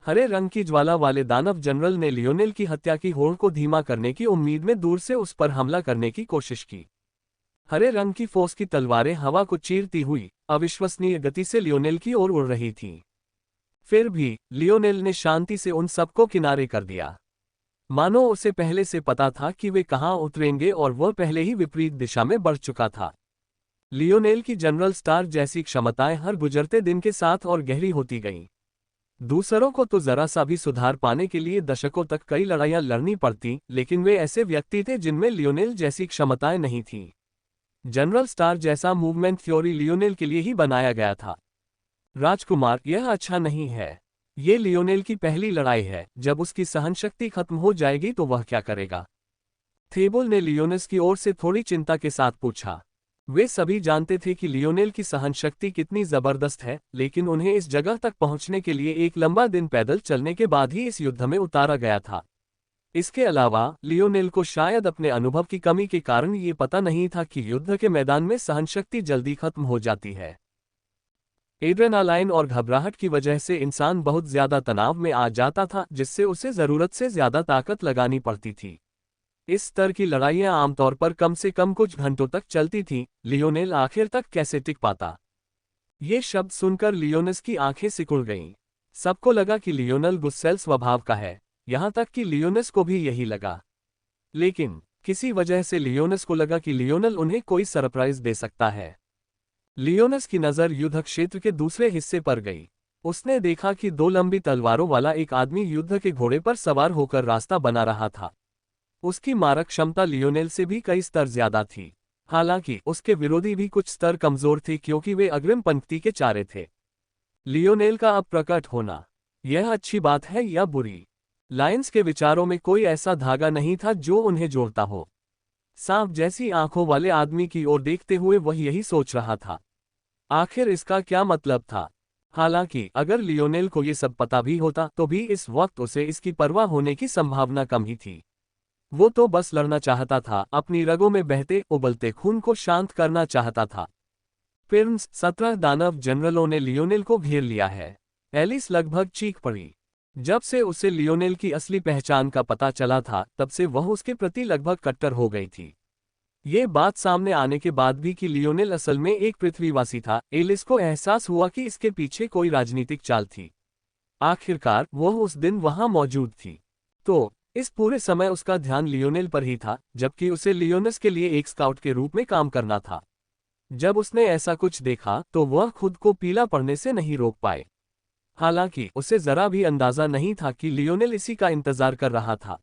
हरे रंग की ज्वाला वाले दानव जनरल ने लियोनेल की हत्या की होड़ को धीमा करने की उम्मीद में दूर से उस पर हमला करने की कोशिश की। हरे रंग की फौज की तलवारें हवा को चीरती हुई अविश्वसनीय गति से लियोनेल की ओर उड़ रही थीं। फिर भी लियोनेल ने शांति से उन सबको किनारे कर दिया। मानो उसे पहले से पता था कि वे कहां उतरेंगे और वह पहले ही विपरीत दिशा में बढ़ चुका था। लियोनेल की जनरल स्टार जैसी क्षमताएं हर गुजरते दिन के साथ और गहरी होती गईं। दूसरों को तो जरा सा भी सुधार पाने के लिए दशकों तक कई लड़ाइयां लड़नी पड़ती, लेकिन वे ऐसे व्यक्ति थे जिनमें लियोनेल जैसी क्षमताएं नहीं थीं। जनरल स्टार जैसा मूवमेंट थ्योरी लियोनेल के लिए ही बनाया गया था। राजकुमार, यह अच्छा नहीं है। ये लियोनेल की पहली लड़ाई है। जब उसकी सहनशक्ति खत्म हो जाएगी तो वह क्या करेगा? थेबुल ने लियोनेस की ओर से थोड़ी चिंता के साथ पूछा। वे सभी जानते थे कि लियोनेल की सहनशक्ति कितनी जबरदस्त है, लेकिन उन्हें इस जगह तक पहुंचने के लिए एक लंबा दिन पैदल चलने के बाद ही इस युद्ध में उतारा गया था। इसके अलावा लियोनेल को शायद अपने अनुभव की कमी के कारण ये पता नहीं था कि युद्ध के मैदान में सहनशक्ति जल्दी खत्म हो जाती है। एड्रेनालाइन और घबराहट की वजह से इंसान बहुत ज्यादा तनाव में आ जाता था, जिससे उसे जरूरत से ज्यादा ताकत लगानी पड़ती थी। इस स्तर की लड़ाइयां आमतौर पर कम से कम कुछ घंटों तक चलती थीं। लियोनेल आखिर तक कैसे टिक पाता? ये शब्द सुनकर लियोनेस की आंखें सिकुड़ गईं। सबको लगा कि लियोनेल गुस्सैल स्वभाव का है, यहां तक कि लियोनेस को भी यही लगा। लेकिन किसी वजह से लियोनेस को लगा कि लियोनेल उन्हें कोई सरप्राइज दे सकता है। लियोनेस की नज़र युद्ध क्षेत्र के दूसरे हिस्से पर गई। उसने देखा कि दो लंबी तलवारों वाला एक आदमी युद्ध के घोड़े पर सवार होकर रास्ता बना रहा था। उसकी मारक क्षमता लियोनेल से भी कई स्तर ज्यादा थी। हालांकि उसके विरोधी भी कुछ स्तर कमजोर थे, क्योंकि वे अग्रिम पंक्ति के चारे थे। लियोनेल का अब प्रकट होना, यह अच्छी बात है या बुरी? लायंस के विचारों में कोई ऐसा धागा नहीं था जो उन्हें जोड़ता हो। सांप जैसी आंखों वाले आदमी की ओर देखते हुए वह यही सोच रहा था, आखिर इसका क्या मतलब था? हालांकि अगर लियोनेल को ये सब पता भी होता तो भी इस वक्त उसे इसकी परवाह होने की संभावना कम ही थी। वो तो बस लड़ना चाहता था, अपनी रगों में बहते उबलते खून को शांत करना चाहता था। फिर 17 दानव जनरलों ने लियोनेल को घेर लिया है। एलिस लगभग चीख पड़ी। जब से उसे लियोनेल की असली पहचान का पता चला था, तब से वह उसके प्रति लगभग कट्टर हो गई थी। ये बात सामने आने के बाद भी कि लियोनेल असल में एक पृथ्वीवासी था, एलिस को एहसास हुआ कि इसके पीछे कोई राजनीतिक चाल थी। आखिरकार वह उस दिन वहां मौजूद थी, तो इस पूरे समय उसका ध्यान लियोनेल पर ही था, जबकि उसे लियोनेस के लिए एक स्काउट के रूप में काम करना था। जब उसने ऐसा कुछ देखा तो वह खुद को पीला पड़ने से नहीं रोक पाए। हालांकि उसे जरा भी अंदाजा नहीं था कि लियोनेल इसी का इंतजार कर रहा था।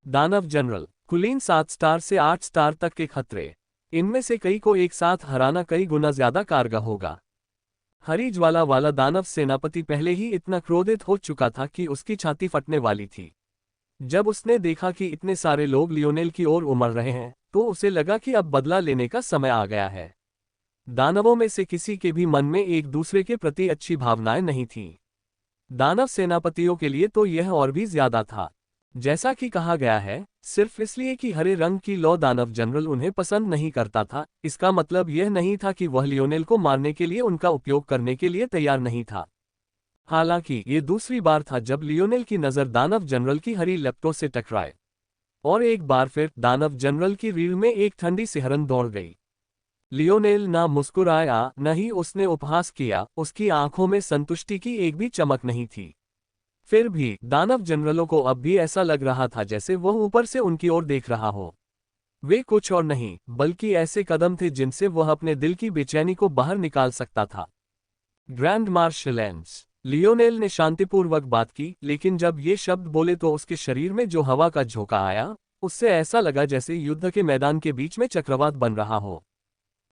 दानव जनरल कुलीन 7 स्टार से 8 स्टार तक के खतरे, इनमें से कई को एक साथ हराना कई गुना ज्यादा कारगर होगा। हरी ज्वाला वाला दानव सेनापति पहले ही इतना क्रोधित हो चुका था कि उसकी छाती फटने वाली थी। जब उसने देखा कि इतने सारे लोग लियोनेल की ओर उमड़ रहे हैं, तो उसे लगा कि अब बदला लेने का समय आ गया है। दानवों में से किसी के भी मन में एक दूसरे के प्रति अच्छी भावनाएं नहीं थीं। दानव सेनापतियों के लिए तो यह और भी ज्यादा था। जैसा कि कहा गया है, सिर्फ इसलिए कि हरे रंग की लौ दानव जनरल उन्हें पसंद नहीं करता था, इसका मतलब यह नहीं था कि वह लियोनेल को मारने के लिए उनका उपयोग करने के लिए तैयार नहीं था। हालांकि ये दूसरी बार था जब लियोनेल की नज़र दानव जनरल की हरी लपटों से टकराए। और एक बार फिर दानव जनरल की रीढ़ में एक ठंडी सिहरन दौड़ गई। लियोनेल ना मुस्कुराया, न ही उसने उपहास किया, उसकी आंखों में संतुष्टि की एक भी चमक नहीं थी। फिर भी दानव जनरलों को अब भी ऐसा लग रहा था जैसे वह ऊपर से उनकी ओर देख रहा हो। वे कुछ और नहीं बल्कि ऐसे कदम थे जिनसे वह अपने दिल की बेचैनी को बाहर निकाल सकता था। ग्रैंड मार्शलेंस, लियोनेल ने शांतिपूर्वक बात की, लेकिन जब ये शब्द बोले तो उसके शरीर में जो हवा का झोंका आया, उससे ऐसा लगा जैसे युद्ध के मैदान के बीच में चक्रवात बन रहा हो।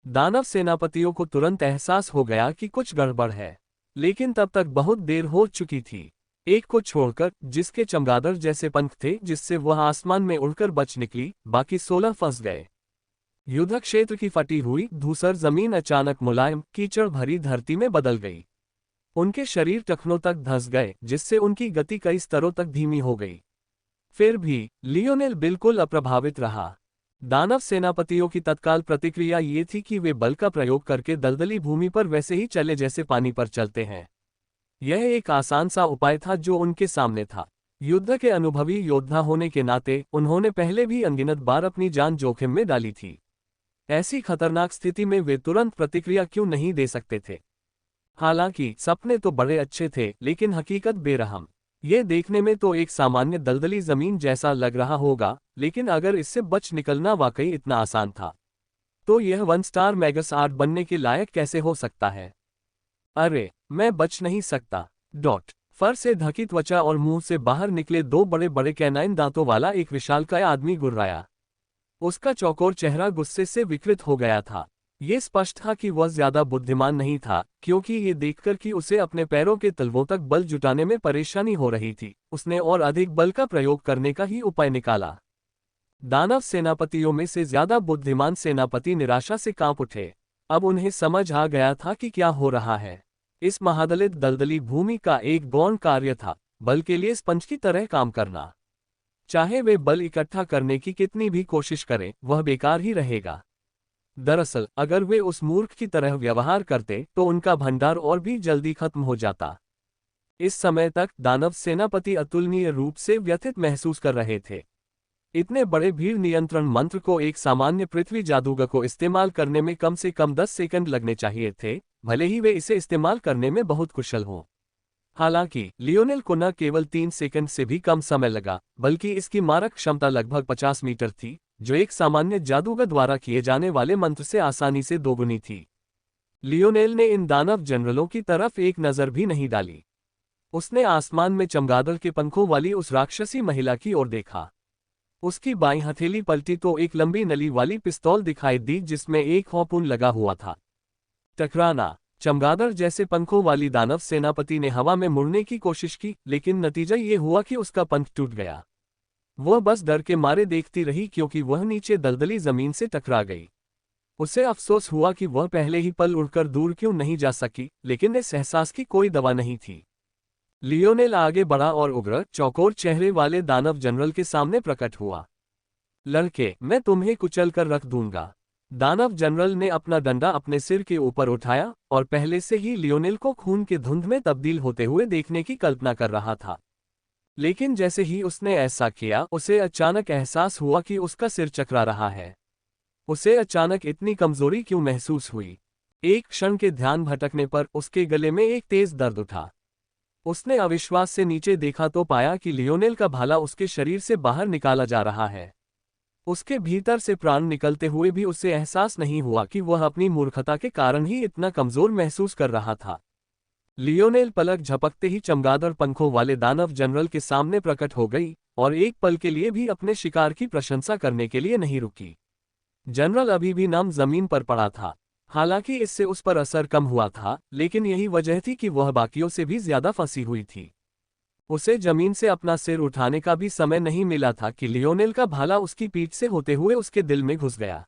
दानव सेनापतियों को तुरंत एहसास हो गया कि कुछ गड़बड़ है, लेकिन तब तक बहुत देर हो चुकी थी। एक को छोड़कर, जिसके चमगादड़ जैसे पंख थे जिससे वह आसमान में उड़कर बच निकली, बाकी 16 फंस गए। युद्ध क्षेत्र की फटी हुई धूसर जमीन अचानक मुलायम कीचड़ भरी धरती में बदल गई। उनके शरीर टखनों तक धंस गए, जिससे उनकी गति कई स्तरों तक धीमी हो गई। फिर भी लियोनेल बिल्कुल अप्रभावित रहा। दानव सेनापतियों की तत्काल प्रतिक्रिया ये थी कि वे बल का प्रयोग करके दलदली भूमि पर वैसे ही चले जैसे पानी पर चलते हैं। यह एक आसान सा उपाय था जो उनके सामने था। युद्ध के अनुभवी योद्धा होने के नाते उन्होंने पहले भी अनगिनत बार अपनी जान जोखिम में डाली थी। ऐसी खतरनाक स्थिति में वे तुरंत प्रतिक्रिया क्यों नहीं दे सकते थे? हालांकि सपने तो बड़े अच्छे थे, लेकिन हकीकत बेरहम। ये देखने में तो एक सामान्य दलदली जमीन जैसा लग रहा होगा, लेकिन अगर इससे बच निकलना वाकई इतना आसान था, तो यह 1 स्टार मैगस आर्ट बनने के लायक कैसे हो सकता है? अरे, मैं बच नहीं सकता। फर से ढकी त्वचा और मुंह से बाहर निकले 2 बड़े बड़े कैनाइन दांतों वाला एक विशालकाय आदमी गुर्राया। उसका चौकोर चेहरा गुस्से से विकृत हो गया था। ये स्पष्ट था कि वह ज्यादा बुद्धिमान नहीं था, क्योंकि ये देखकर कि उसे अपने पैरों के तलवों तक बल जुटाने में परेशानी हो रही थी, उसने और अधिक बल का प्रयोग करने का ही उपाय निकाला। दानव सेनापतियों में से ज्यादा बुद्धिमान सेनापति निराशा से कांप उठे। अब उन्हें समझ आ गया था कि क्या हो रहा है। इस महादलित दलदली भूमि का एक गौण कार्य था, बल के लिए स्पंज की तरह काम करना। चाहे वे बल इकट्ठा करने की कितनी भी कोशिश करें, वह बेकार ही रहेगा। दरअसल अगर वे उस मूर्ख की तरह व्यवहार करते तो उनका भंडार और भी जल्दी खत्म हो जाता। इस समय तक दानव सेनापति अतुलनीय रूप से व्यथित महसूस कर रहे थे। इतने बड़े भीड़ नियंत्रण मंत्र को एक सामान्य पृथ्वी जादूगर को इस्तेमाल करने में कम से कम 10 सेकंड लगने चाहिए थे, भले ही वे इसे इस्तेमाल करने में बहुत कुशल हों। हालांकि लियोनेल को न केवल 3 सेकंड से भी कम समय लगा, बल्कि इसकी मारक क्षमता लगभग 50 मीटर थी, जो एक सामान्य जादूगर द्वारा किए जाने वाले मंत्र से आसानी से दोगुनी थी। लियोनेल ने इन दानव जनरलों की तरफ एक नजर भी नहीं डाली। उसने आसमान में चमगादड़ के पंखों वाली उस राक्षसी महिला की ओर देखा। उसकी बाईं हथेली पलटी तो एक लंबी नली वाली पिस्तौल दिखाई दी जिसमें एक हार्पून लगा हुआ था। टकराना। चमगादड़ जैसे पंखों वाली दानव सेनापति ने हवा में मुड़ने की कोशिश की, लेकिन नतीजा ये हुआ कि उसका पंख टूट गया। वह बस डर के मारे देखती रही, क्योंकि वह नीचे दलदली जमीन से टकरा गई। उसे अफसोस हुआ कि वह पहले ही पल उड़कर दूर क्यों नहीं जा सकी, लेकिन इस एहसास की कोई दवा नहीं थी। लियोनेल आगे बढ़ा और उग्र, चौकोर चेहरे वाले दानव जनरल के सामने प्रकट हुआ। लड़के, मैं तुम्हें कुचल कर रख दूंगा। दानव जनरल ने अपना डंडा अपने सिर के ऊपर उठाया और पहले से ही लियोनेल को खून के धुंध में तब्दील होते हुए देखने की कल्पना कर रहा था। लेकिन जैसे ही उसने ऐसा किया, उसे अचानक एहसास हुआ कि उसका सिर चकरा रहा है। उसे अचानक इतनी कमजोरी क्यों महसूस हुई? एक क्षण के ध्यान भटकने पर उसके गले में एक तेज दर्द उठा। उसने अविश्वास से नीचे देखा तो पाया कि लियोनेल का भाला उसके शरीर से बाहर निकाला जा रहा है। उसके भीतर से प्राण निकलते हुए भी उसे एहसास नहीं हुआ कि वह अपनी मूर्खता के कारण ही इतना कमजोर महसूस कर रहा था। लियोनेल पलक झपकते ही चमगादड़ पंखों वाले दानव जनरल के सामने प्रकट हो गई और एक पल के लिए भी अपने शिकार की प्रशंसा करने के लिए नहीं रुकी। जनरल अभी भी नम जमीन पर पड़ा था। हालांकि इससे उस पर असर कम हुआ था, लेकिन यही वजह थी कि वह बाकियों से भी ज्यादा फंसी हुई थी। उसे जमीन से अपना सिर उठाने का भी समय नहीं मिला था कि लियोनेल का भाला उसकी पीठ से होते हुए उसके दिल में घुस गया।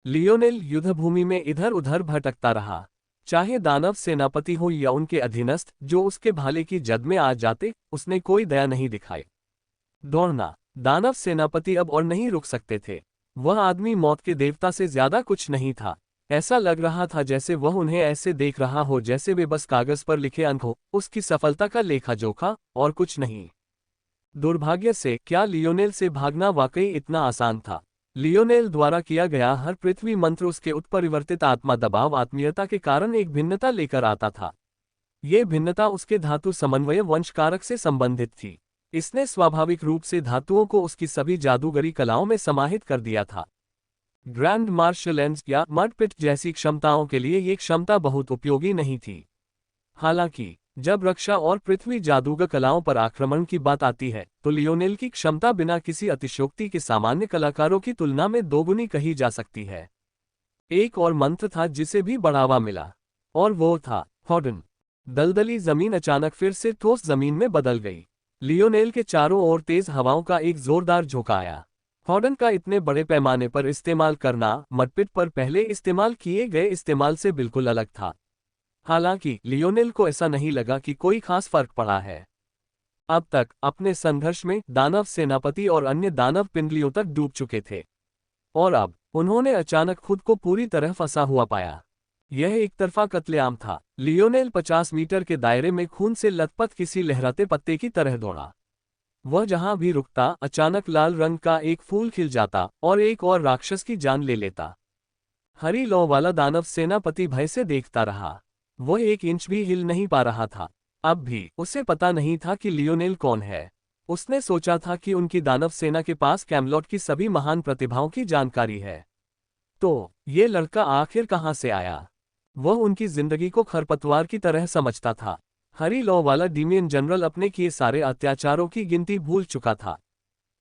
लियोनेल युद्धभूमि में इधर उधर भटकता रहा। चाहे दानव सेनापति हो या उनके अधीनस्थ जो उसके भाले की जद में आ जाते, उसने कोई दया नहीं दिखाई। दौड़ना। दानव सेनापति अब और नहीं रुक सकते थे। वह आदमी मौत के देवता से ज्यादा कुछ नहीं था। ऐसा लग रहा था जैसे वह उन्हें ऐसे देख रहा हो जैसे वे बस कागज पर लिखे अंक हो, उसकी सफलता का लेखा जोखा और कुछ नहीं। दुर्भाग्य से क्या लियोनेल से भागना वाकई इतना आसान था? लियोनेल द्वारा किया गया हर पृथ्वी मंत्र उसके उत्परिवर्तित आत्मा दबाव आत्मीयता के कारण एक भिन्नता लेकर आता था। ये भिन्नता उसके धातु समन्वय वंशकारक से संबंधित थी। इसने स्वाभाविक रूप से धातुओं को उसकी सभी जादूगरी कलाओं में समाहित कर दिया था। ग्रैंड मार्शल लेंस या मडपिट जैसी क्षमताओं के लिए ये क्षमता बहुत उपयोगी नहीं थी। हालांकि जब रक्षा और पृथ्वी जादूगर कलाओं पर आक्रमण की बात आती है तो लियोनेल की क्षमता बिना किसी अतिशयोक्ति के सामान्य कलाकारों की तुलना में दोगुनी कही जा सकती है। एक और मंत्र था जिसे भी बढ़ावा मिला, और वो था हॉर्डन। दलदली जमीन अचानक फिर से ठोस जमीन में बदल गई। लियोनेल के चारों ओर तेज हवाओं का एक जोरदार झोंका आया। हॉर्डन का इतने बड़े पैमाने पर इस्तेमाल करना मडपिट पर पहले इस्तेमाल किए गए इस्तेमाल से बिल्कुल अलग था। हालांकि लियोनेल को ऐसा नहीं लगा कि कोई खास फर्क पड़ा है। अब तक अपने संघर्ष में दानव सेनापति और अन्य दानव पिंडलियों तक डूब चुके थे, और अब उन्होंने अचानक खुद को पूरी तरह फंसा हुआ पाया। यह एक तरफा कत्लेआम था। लियोनेल 50 मीटर के दायरे में खून से लथपथ किसी लहराते पत्ते की तरह दौड़ा। वह जहां भी रुकता अचानक लाल रंग का एक फूल खिल जाता और एक और राक्षस की जान ले लेता। हरी लौ वाला दानव सेनापति भय से देखता रहा। वह 1 इंच भी हिल नहीं पा रहा था। अब भी उसे पता नहीं था कि लियोनेल कौन है। उसने सोचा था कि उनकी दानव सेना के पास कैमलॉट की सभी महान प्रतिभाओं की जानकारी है। तो ये लड़का आखिर कहां से आया? वह उनकी जिंदगी को खरपतवार की तरह समझता था। हरी लौ वाला डीमियन जनरल अपने किए सारे अत्याचारों की गिनती भूल चुका था,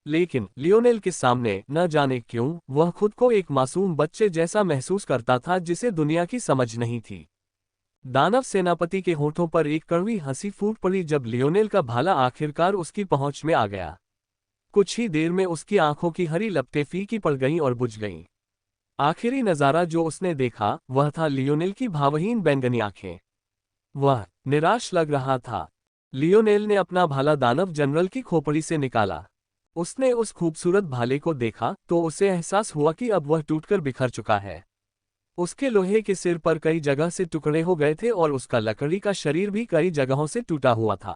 लेकिन लियोनेल के सामने न जाने क्यों वह खुद को एक मासूम बच्चे जैसा महसूस करता था जिसे दुनिया की समझ नहीं थी। दानव सेनापति के होठों पर एक कड़वी हंसी फूट पड़ी जब लियोनेल का भाला आखिरकार उसकी पहुंच में आ गया। कुछ ही देर में उसकी आंखों की हरी लपटें फीकी पड़ गईं और बुझ गईं। आखिरी नजारा जो उसने देखा वह था लियोनेल की भावहीन बैंगनी आंखें। वह निराश लग रहा था। लियोनेल ने अपना भाला दानव जनरल की खोपड़ी से निकाला। उसने उस खूबसूरत भाले को देखा तो उसे एहसास हुआ कि अब वह टूटकर बिखर चुका है। उसके लोहे के सिर पर कई जगह से टुकड़े हो गए थे और उसका लकड़ी का शरीर भी कई जगहों से टूटा हुआ था।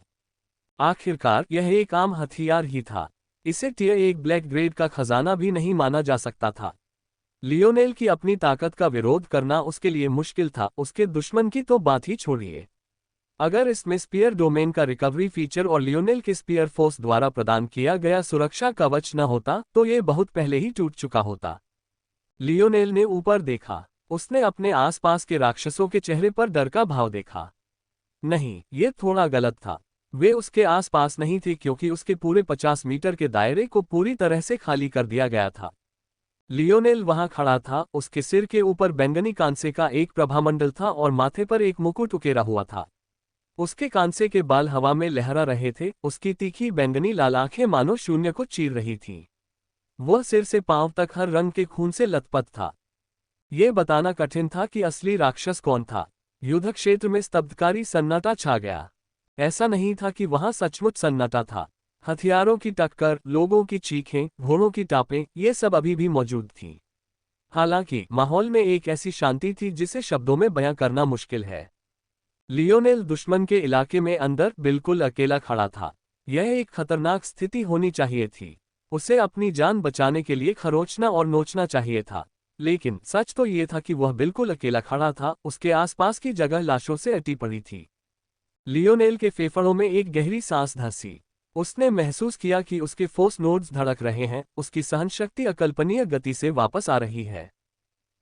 आखिरकार यह एक आम हथियार ही था। इसे टियर 1 ब्लैक ग्रेड का खजाना भी नहीं माना जा सकता था। लियोनेल की अपनी ताकत का विरोध करना उसके लिए मुश्किल था, उसके दुश्मन की तो बात ही छोड़िए। अगर इसमें स्पीयर डोमेन का रिकवरी फीचर और लियोनेल के स्पीयर फोर्स द्वारा प्रदान किया गया सुरक्षा कवच न होता तो ये बहुत पहले ही टूट चुका होता। लियोनेल ने ऊपर देखा। उसने अपने आसपास के राक्षसों के चेहरे पर डर का भाव देखा। नहीं, ये थोड़ा गलत था। वे उसके आसपास नहीं थे क्योंकि उसके पूरे 50 मीटर के दायरे को पूरी तरह से खाली कर दिया गया था। लियोनेल वहां खड़ा था। उसके सिर के ऊपर बैंगनी कांसे का एक प्रभामंडल था और माथे पर एक मुकुट उकेरा हुआ था। उसके कांसे के बाल हवा में लहरा रहे थे। उसकी तीखी बैंगनी लाल आंखें मानो शून्य को चीर रही थीं। वह सिर से पांव तक हर रंग के खून से लथपथ था। ये बताना कठिन था कि असली राक्षस कौन था। युद्ध क्षेत्र में स्तब्धकारी सन्नाटा छा गया। ऐसा नहीं था कि वहां सचमुच सन्नाटा था। हथियारों की टक्कर, लोगों की चीखें, घोड़ों की टापें, ये सब अभी भी मौजूद थीं। हालांकि माहौल में एक ऐसी शांति थी जिसे शब्दों में बयां करना मुश्किल है। लियोनेल दुश्मन के इलाके में अंदर बिल्कुल अकेला खड़ा था। यह एक खतरनाक स्थिति होनी चाहिए थी। उसे अपनी जान बचाने के लिए खरोंचना और नोचना चाहिए था, लेकिन सच तो ये था कि वह बिल्कुल अकेला खड़ा था। उसके आसपास की जगह लाशों से अटी पड़ी थी। लियोनेल के फेफड़ों में एक गहरी सांस धंसी। उसने महसूस किया कि उसके फोर्स नोड्स धड़क रहे हैं। उसकी सहनशक्ति अकल्पनीय गति से वापस आ रही है।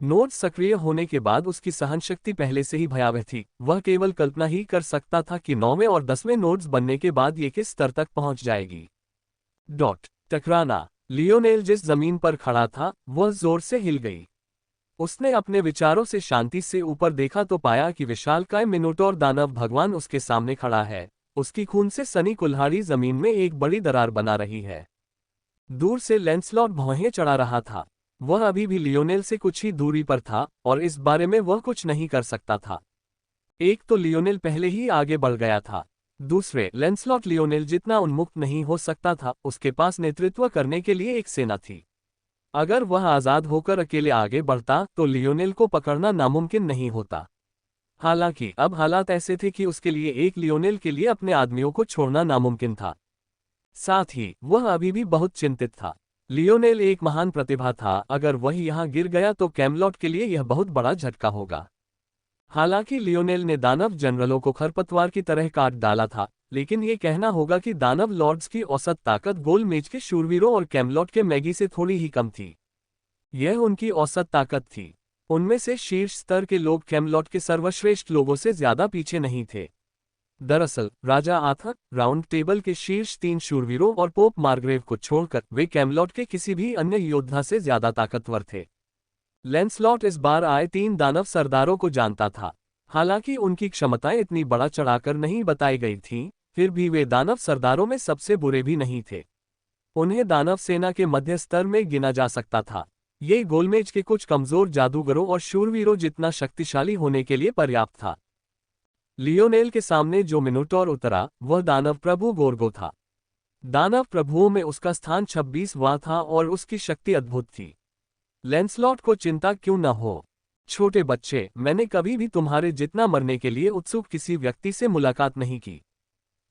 नोड्स सक्रिय होने के बाद उसकी सहनशक्ति पहले से ही भयावह थी। वह केवल कल्पना ही कर सकता था कि 9वें और 10वें नोड्स बनने के बाद ये किस स्तर तक पहुंच जाएगी। टकराना। लियोनेल जिस जमीन पर खड़ा था वह जोर से हिल गई। उसने अपने विचारों से शांति से ऊपर देखा तो पाया कि विशालकाय मिनोटॉर दानव भगवान उसके सामने खड़ा है। उसकी खून से सनी कुल्हाड़ी जमीन में एक बड़ी दरार बना रही है। दूर से लैंसलॉट भौहें चढ़ा रहा था। वह अभी भी लियोनेल से कुछ ही दूरी पर था और इस बारे में वह कुछ नहीं कर सकता था। एक तो लियोनेल पहले ही आगे बढ़ गया था। दूसरे, लैंसलॉट लियोनेल जितना उन्मुक्त नहीं हो सकता था। उसके पास नेतृत्व करने के लिए एक सेना थी। अगर वह आजाद होकर अकेले आगे बढ़ता तो लियोनेल को पकड़ना नामुमकिन नहीं होता। हालांकि अब हालात ऐसे थे कि उसके लिए एक लियोनेल के लिए अपने आदमियों को छोड़ना नामुमकिन था। साथ ही वह अभी भी बहुत चिंतित था। लियोनेल एक महान प्रतिभा था, अगर वह यहाँ गिर गया तो कैमलॉट के लिए यह बहुत बड़ा झटका होगा। हालांकि लियोनेल ने दानव जनरलों को खरपतवार की तरह काट डाला था, लेकिन ये कहना होगा कि दानव लॉर्ड्स की औसत ताकत गोलमेज के शूरवीरों और कैमलॉट के मैगी से थोड़ी ही कम थी। यह उनकी औसत ताकत थी। उनमें से शीर्ष स्तर के लोग कैमलॉट के सर्वश्रेष्ठ लोगों से ज्यादा पीछे नहीं थे। दरअसल राजा आर्थर, राउंड टेबल के शीर्ष 3 शूरवीरों और पोप मार्ग्रेव को छोड़कर वे कैमलॉट के किसी भी अन्य योद्धा से ज्यादा ताकतवर थे। लैंसलॉट इस बार आए 3 दानव सरदारों को जानता था। हालांकि उनकी क्षमताएं इतनी बड़ा चढ़ाकर नहीं बताई गई थीं, फिर भी वे दानव सरदारों में सबसे बुरे भी नहीं थे। उन्हें दानव सेना के मध्य स्तर में गिना जा सकता था। ये गोलमेज के कुछ कमजोर जादूगरों और शूरवीरों जितना शक्तिशाली होने के लिए पर्याप्त था। लियोनेल के सामने जो मिनोटॉर उतरा वह दानव प्रभु गोर्गो था। दानव प्रभुओं में उसका स्थान 26वां था और उसकी शक्ति अद्भुत थी। लैंसलॉट को चिंता क्यों न हो, छोटे बच्चे, मैंने कभी भी तुम्हारे जितना मरने के लिए उत्सुक किसी व्यक्ति से मुलाकात नहीं की।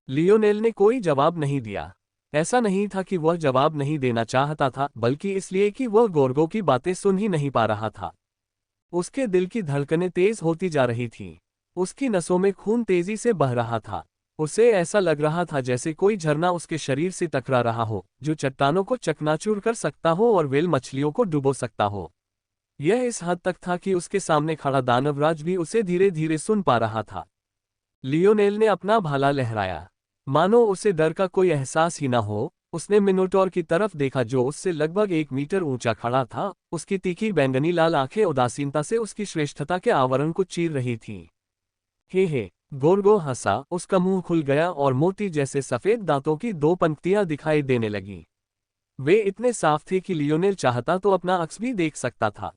लियोनेल ने कोई जवाब नहीं दिया। ऐसा नहीं था कि वह जवाब नहीं देना चाहता था, बल्कि इसलिए कि वह गोर्गो की बातें सुन ही नहीं पा रहा था। उसके दिल की धड़कनें तेज होती जा रही थीं। उसकी नसों में खून तेजी से बह रहा था। उसे ऐसा लग रहा था जैसे कोई झरना उसके शरीर से टकरा रहा हो, जो चट्टानों को चकनाचूर कर सकता हो और व्हेल मछलियों को डुबो सकता हो। यह इस हद तक था कि उसके सामने खड़ा दानवराज भी उसे धीरे धीरे सुन पा रहा था। लियोनेल ने अपना भाला लहराया, मानो उसे डर का कोई एहसास ही न हो। उसने मिनोटॉर की तरफ देखा जो उससे लगभग 1 मीटर ऊंचा खड़ा था। उसकी तीखी बैंगनी लाल आंखें उदासीनता से उसकी श्रेष्ठता के आवरण को चीर रही थीं। हे, गोर्गो हंसा, उसका मुंह खुल गया और मोती जैसे सफेद दांतों की 2 पंक्तियां दिखाई देने लगीं। वे इतने साफ थे कि लियोनेल चाहता तो अपना अक्स भी देख सकता था।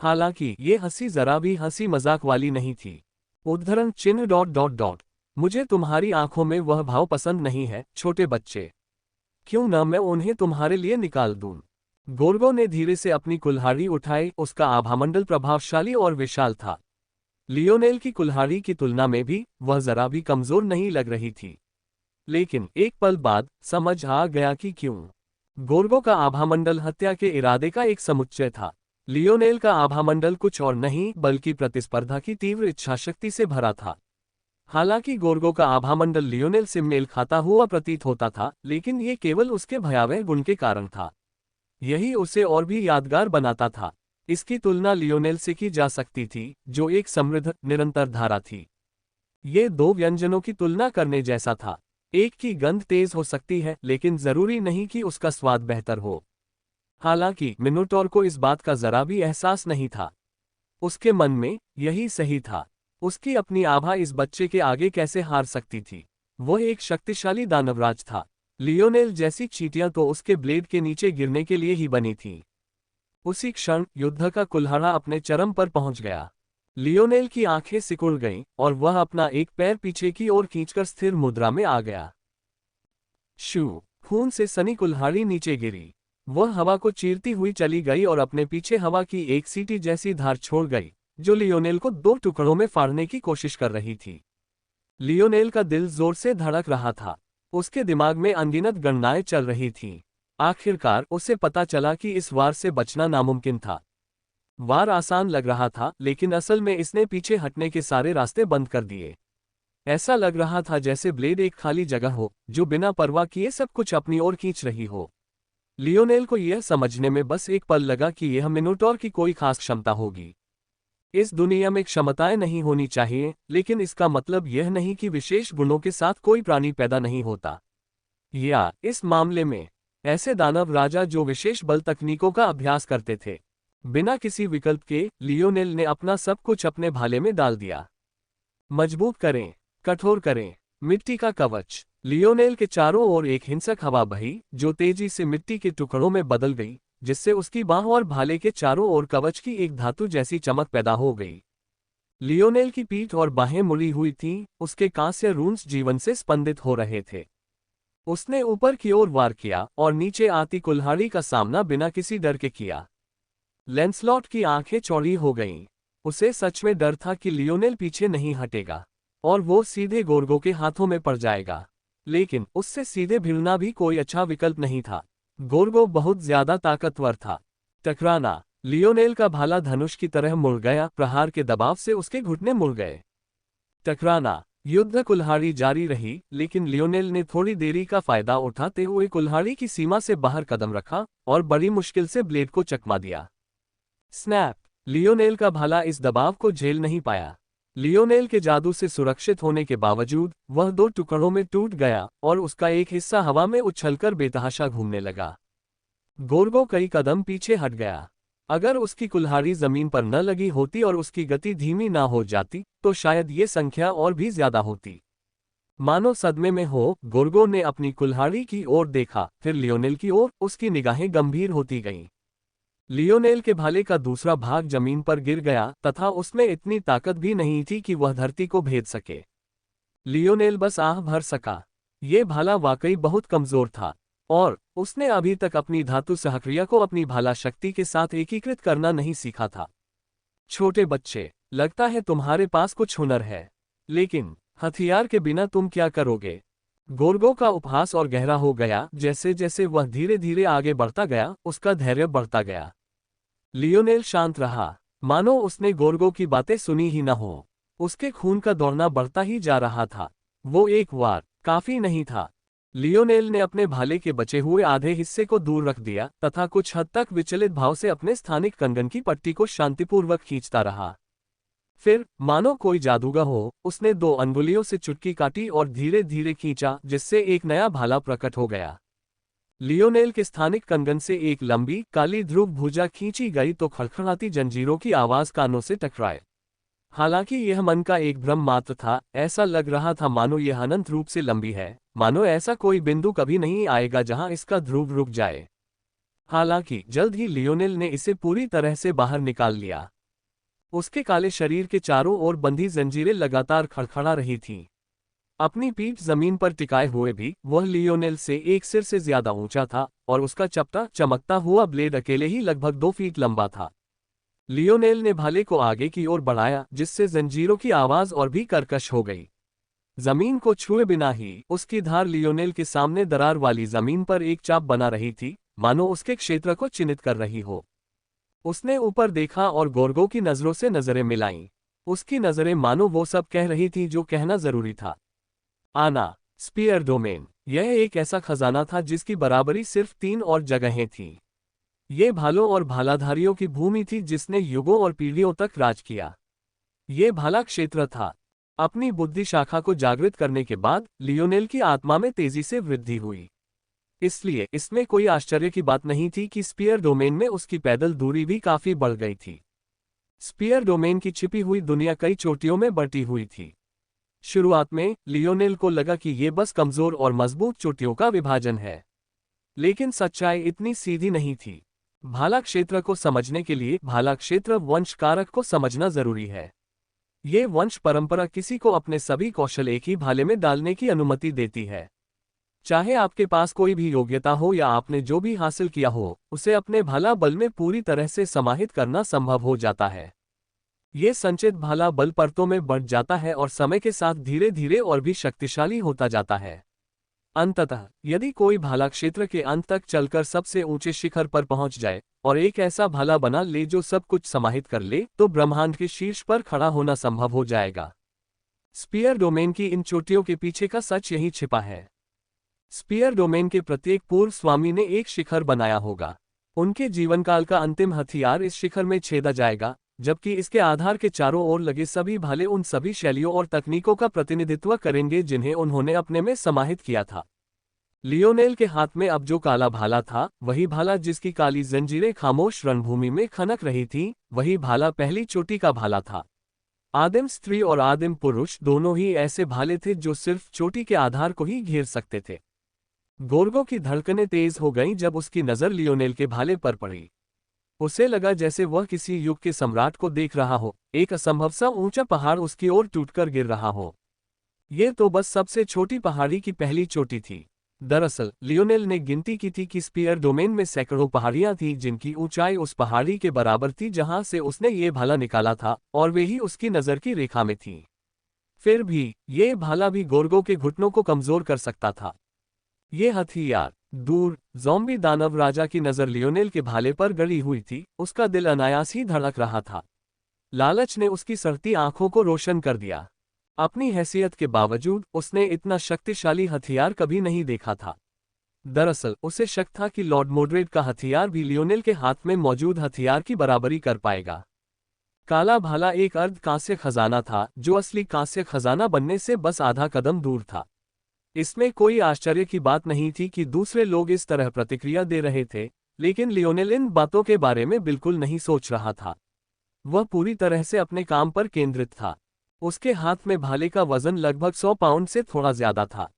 हालांकि ये हंसी जरा भी हंसी मजाक वाली नहीं थी। उद्धरण चिन्ह ... मुझे तुम्हारी आंखों में वह भाव पसंद नहीं है, छोटे बच्चे। क्यों न मैं उन्हें तुम्हारे लिए निकाल दूं। गोर्गो ने धीरे से अपनी कुल्हाड़ी उठाई। उसका आभामंडल प्रभावशाली और विशाल था। लियोनेल की कुल्हाड़ी की तुलना में भी वह जरा भी कमजोर नहीं लग रही थी। लेकिन एक पल बाद समझ आ गया कि क्यों। गोर्गो का आभामंडल हत्या के इरादे का एक समुच्चय था। लियोनेल का आभामंडल कुछ और नहीं बल्कि प्रतिस्पर्धा की तीव्र इच्छाशक्ति से भरा था। हालांकि गोर्गो का आभामंडल लियोनेल से मेल खाता हुआ प्रतीत होता था, लेकिन ये केवल उसके भयावह गुण के कारण था। यही उसे और भी यादगार बनाता था। इसकी तुलना लियोनेल से की जा सकती थी, जो एक समृद्ध, निरंतर धारा थी। ये 2 व्यंजनों की तुलना करने जैसा था। एक की गंध तेज हो सकती है, लेकिन जरूरी नहीं कि उसका स्वाद बेहतर हो। हालांकि मिनोटॉर को इस बात का जरा भी एहसास नहीं था। उसके मन में यही सही था। उसकी अपनी आभा इस बच्चे के आगे कैसे हार सकती थी। वह एक शक्तिशाली दानवराज था। लियोनेल जैसी चींटियां तो उसके ब्लेड के नीचे गिरने के लिए ही बनी थीं। उसी क्षण युद्ध का कुल्हाड़ा अपने चरम पर पहुंच गया। लियोनेल की आंखें सिकुड़ गईं और वह अपना एक पैर पीछे की ओर खींचकर स्थिर मुद्रा में आ गया। शू, खून से सनी कुल्हाड़ी नीचे गिरी। वह हवा को चीरती हुई चली गई और अपने पीछे हवा की एक सीटी जैसी धार छोड़ गई, जो लियोनेल को 2 टुकड़ों में फाड़ने की कोशिश कर रही थी। लियोनेल का दिल जोर से धड़क रहा था। उसके दिमाग में अनगिनत गणनाएं चल रही थीं। आखिरकार उसे पता चला कि इस वार से बचना नामुमकिन था। वार आसान लग रहा था, लेकिन असल में इसने पीछे हटने के सारे रास्ते बंद कर दिए। ऐसा लग रहा था जैसे ब्लेड एक खाली जगह हो, जो बिना परवाह किए सब कुछ अपनी ओर खींच रही हो। लियोनेल को यह समझने में बस एक पल लगा कि यह मिनोटॉर की कोई खास क्षमता होगी। इस दुनिया में क्षमताएं नहीं होनी चाहिए, लेकिन इसका मतलब यह नहीं कि विशेष गुणों के साथ कोई प्राणी पैदा नहीं होता। या इस मामले में ऐसे दानव राजा जो विशेष बल तकनीकों का अभ्यास करते थे। बिना किसी विकल्प के लियोनेल ने अपना सब कुछ अपने भाले में डाल दिया। मजबूत करें, कठोर करें, मिट्टी का कवच। लियोनेल के चारों ओर एक हिंसक हवा बही, जो तेजी से मिट्टी के टुकड़ों में बदल गई, जिससे उसकी बाह और भाले के चारों ओर कवच की एक धातु जैसी चमक पैदा हो गई। लियोनेल की पीठ और बाहें मुड़ी हुई थीं, उसके कांस्य रूंस जीवन से स्पंदित हो रहे थे। उसने ऊपर की ओर वार किया और नीचे आती कुल्हाड़ी का सामना बिना किसी डर के किया। लैंसलॉट की आंखें चौड़ी हो गईं। उसे सच में डर था कि लियोनेल पीछे नहीं हटेगा और वो सीधे गोर्गो के हाथों में पड़ जाएगा। लेकिन उससे सीधे भिड़ना भी कोई अच्छा विकल्प नहीं था। गोर्गो बहुत ज्यादा ताकतवर था। टकराना। लियोनेल का भाला धनुष की तरह मुड़ गया, प्रहार के दबाव से उसके घुटने मुड़ गए। टकराना। युद्ध कुल्हाड़ी जारी रही, लेकिन लियोनेल ने थोड़ी देरी का फायदा उठाते हुए कुल्हाड़ी की सीमा से बाहर कदम रखा और बड़ी मुश्किल से ब्लेड को चकमा दिया। स्नैप। लियोनेल का भाला इस दबाव को झेल नहीं पाया। लियोनेल के जादू से सुरक्षित होने के बावजूद वह 2 टुकड़ों में टूट गया और उसका एक हिस्सा हवा में उछलकर बेतहाशा घूमने लगा। गोर्गो कई कदम पीछे हट गया। अगर उसकी कुल्हाड़ी जमीन पर न लगी होती और उसकी गति धीमी ना हो जाती तो शायद ये संख्या और भी ज्यादा होती। मानो सदमे में हो, गोर्गो ने अपनी कुल्हाड़ी की ओर देखा, फिर लियोनेल की ओर। उसकी निगाहें गंभीर होती गईं। लियोनेल के भाले का दूसरा भाग जमीन पर गिर गया तथा उसमें इतनी ताकत भी नहीं थी कि वह धरती को भेद सके। लियोनेल बस आह भर सका। ये भाला वाकई बहुत कमजोर था और उसने अभी तक अपनी धातु सहक्रिया को अपनी भाला शक्ति के साथ एकीकृत करना नहीं सीखा था। छोटे बच्चे, लगता है तुम्हारे पास कुछ हुनर है, लेकिन हथियार के बिना तुम क्या करोगे? गोर्गो का उपहास और गहरा हो गया। जैसे जैसे वह धीरे धीरे आगे बढ़ता गया, उसका धैर्य बढ़ता गया। लियोनेल शांत रहा, मानो उसने गोर्गो की बातें सुनी ही न हो। उसके खून का दौड़ना बढ़ता ही जा रहा था। वो एक वार काफी नहीं था। लियोनेल ने अपने भाले के बचे हुए आधे हिस्से को दूर रख दिया तथा कुछ हद तक विचलित भाव से अपने स्थानिक कंगन की पट्टी को शांतिपूर्वक खींचता रहा। फिर, मानो कोई जादूगर हो, उसने 2 अंगुलियों से चुटकी काटी और धीरे धीरे खींचा, जिससे एक नया भाला प्रकट हो गया। लियोनेल के स्थानिक कंगन से एक लंबी काली ध्रुव भुजा खींची गई तो खड़खड़ाती जंजीरों की आवाज कानों से टकराए। हालांकि यह मन का एक भ्रम मात्र था। ऐसा लग रहा था मानो यह अनंत रूप से लंबी है, मानो ऐसा कोई बिंदु कभी नहीं आएगा जहां इसका ध्रुव रुक जाए। हालांकि जल्द ही लियोनेल ने इसे पूरी तरह से बाहर निकाल लिया। उसके काले शरीर के चारों ओर बंधी जंजीरें लगातार खड़खड़ा रही थीं। अपनी पीठ जमीन पर टिकाए हुए भी वह लियोनेल से 1 सिर से ज्यादा ऊंचा था और उसका चपटा चमकता हुआ ब्लेड अकेले ही लगभग 2 फीट लंबा था। लियोनेल ने भाले को आगे की ओर बढ़ाया, जिससे जंजीरों की आवाज और भी कर्कश हो गई। जमीन को छुए बिना ही उसकी धार लियोनेल के सामने दरार वाली जमीन पर एक चाप बना रही थी, मानो उसके क्षेत्र को चिन्हित कर रही हो। उसने ऊपर देखा और गोर्गो की नजरों से नजरें मिलाईं। उसकी नजरें मानो वो सब कह रही थी जो कहना जरूरी था। आना। स्पीयर डोमेन। यह एक ऐसा खजाना था जिसकी बराबरी सिर्फ 3 और जगहें थीं। ये भालों और भालाधारियों की भूमि थी जिसने युगों और पीढ़ियों तक राज किया। ये भाला क्षेत्र था। अपनी बुद्धि शाखा को जागृत करने के बाद लियोनेल की आत्मा में तेजी से वृद्धि हुई। इसलिए इसमें कोई आश्चर्य की बात नहीं थी कि स्पीयर डोमेन में उसकी पैदल दूरी भी काफी बढ़ गई थी। स्पीयर डोमेन की छिपी हुई दुनिया कई चोटियों में बटी हुई थी। शुरुआत में लियोनेल को लगा कि ये बस कमजोर और मजबूत चोटियों का विभाजन है, लेकिन सच्चाई इतनी सीधी नहीं थी। भाला क्षेत्र को समझने के लिए भाला क्षेत्र वंश कारक को समझना जरूरी है। ये वंश परंपरा किसी को अपने सभी कौशल एक ही भाले में डालने की अनुमति देती है। चाहे आपके पास कोई भी योग्यता हो या आपने जो भी हासिल किया हो, उसे अपने भाला बल में पूरी तरह से समाहित करना संभव हो जाता है। ये संचित भाला बल परतों में बढ़ जाता है और समय के साथ धीरे धीरे और भी शक्तिशाली होता जाता है। अंततः, यदि कोई भाला क्षेत्र के अंत तक चलकर सबसे ऊंचे शिखर पर पहुंच जाए और एक ऐसा भाला बना ले जो सब कुछ समाहित कर ले, तो ब्रह्मांड के शीर्ष पर खड़ा होना संभव हो जाएगा। स्पीयर डोमेन की इन चोटियों के पीछे का सच यही छिपा है। स्पीयर डोमेन के प्रत्येक पूर्व स्वामी ने एक शिखर बनाया होगा। उनके जीवनकाल का अंतिम हथियार इस शिखर में छेदा जाएगा, जबकि इसके आधार के चारों ओर लगे सभी भाले उन सभी शैलियों और तकनीकों का प्रतिनिधित्व करेंगे जिन्हें उन्होंने अपने में समाहित किया था। लियोनेल के हाथ में अब जो काला भाला था, वही भाला जिसकी काली जंजीरें खामोश रणभूमि में खनक रही थीं, वही भाला पहली चोटी का भाला था। आदिम स्त्री और आदिम पुरुष दोनों ही ऐसे भाले थे जो सिर्फ चोटी के आधार को ही घेर सकते थे। गोर्गो की धड़कनें तेज हो गईं जब उसकी नजर लियोनेल के भाले पर पड़ी। उसे लगा जैसे वह किसी युग के सम्राट को देख रहा हो, एक असंभव सा ऊंचा पहाड़ उसकी ओर टूटकर गिर रहा हो। ये तो बस सबसे छोटी पहाड़ी की पहली चोटी थी। दरअसल लियोनेल ने गिनती की थी कि स्पीयर डोमेन में सैकड़ों पहाड़ियां थीं जिनकी ऊंचाई उस पहाड़ी के बराबर थी जहां से उसने ये भाला निकाला था, और वे ही उसकी नजर की रेखा में थीं। फिर भी ये भाला भी गोर्गो के घुटनों को कमजोर कर सकता था। ये हथियार दूर ज़ॉम्बी दानव राजा की नज़र लियोनेल के भाले पर गड़ी हुई थी, उसका दिल अनायास ही धड़क रहा था। लालच ने उसकी सड़ती आंखों को रोशन कर दिया। अपनी हैसियत के बावजूद उसने इतना शक्तिशाली हथियार कभी नहीं देखा था। दरअसल उसे शक था कि लॉर्ड मोड्रेड का हथियार भी लियोनेल के हाथ में मौजूद हथियार की बराबरी कर पाएगा। काला भाला एक अर्ध कांस्य खजाना था, जो असली कांस्य खजाना बनने से बस आधा कदम दूर था। इसमें कोई आश्चर्य की बात नहीं थी कि दूसरे लोग इस तरह प्रतिक्रिया दे रहे थे, लेकिन लियोनेल इन बातों के बारे में बिल्कुल नहीं सोच रहा था। वह पूरी तरह से अपने काम पर केंद्रित था। उसके हाथ में भाले का वजन लगभग 100 पाउंड से थोड़ा ज्यादा था।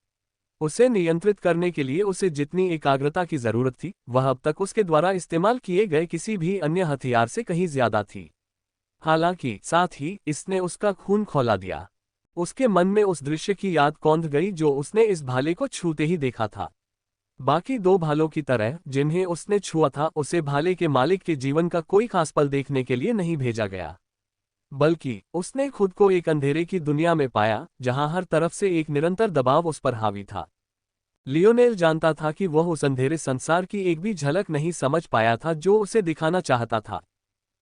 उसे नियंत्रित करने के लिए उसे जितनी एकाग्रता की जरूरत थी, वह अब तक उसके द्वारा इस्तेमाल किए गए किसी भी अन्य हथियार से कहीं ज्यादा थी। हालांकि साथ ही इसने उसका खून खौला दिया। उसके मन में उस दृश्य की याद कौंध गई जो उसने इस भाले को छूते ही देखा था। बाकी दो भालों की तरह जिन्हें उसने छुआ था, उसे भाले के मालिक के जीवन का कोई खास पल देखने के लिए नहीं भेजा गया, बल्कि उसने खुद को एक अंधेरे की दुनिया में पाया जहां हर तरफ से एक निरंतर दबाव उस पर हावी था। लियोनेल जानता था कि वह उस अंधेरे संसार की एक भी झलक नहीं समझ पाया था जो उसे दिखाना चाहता था।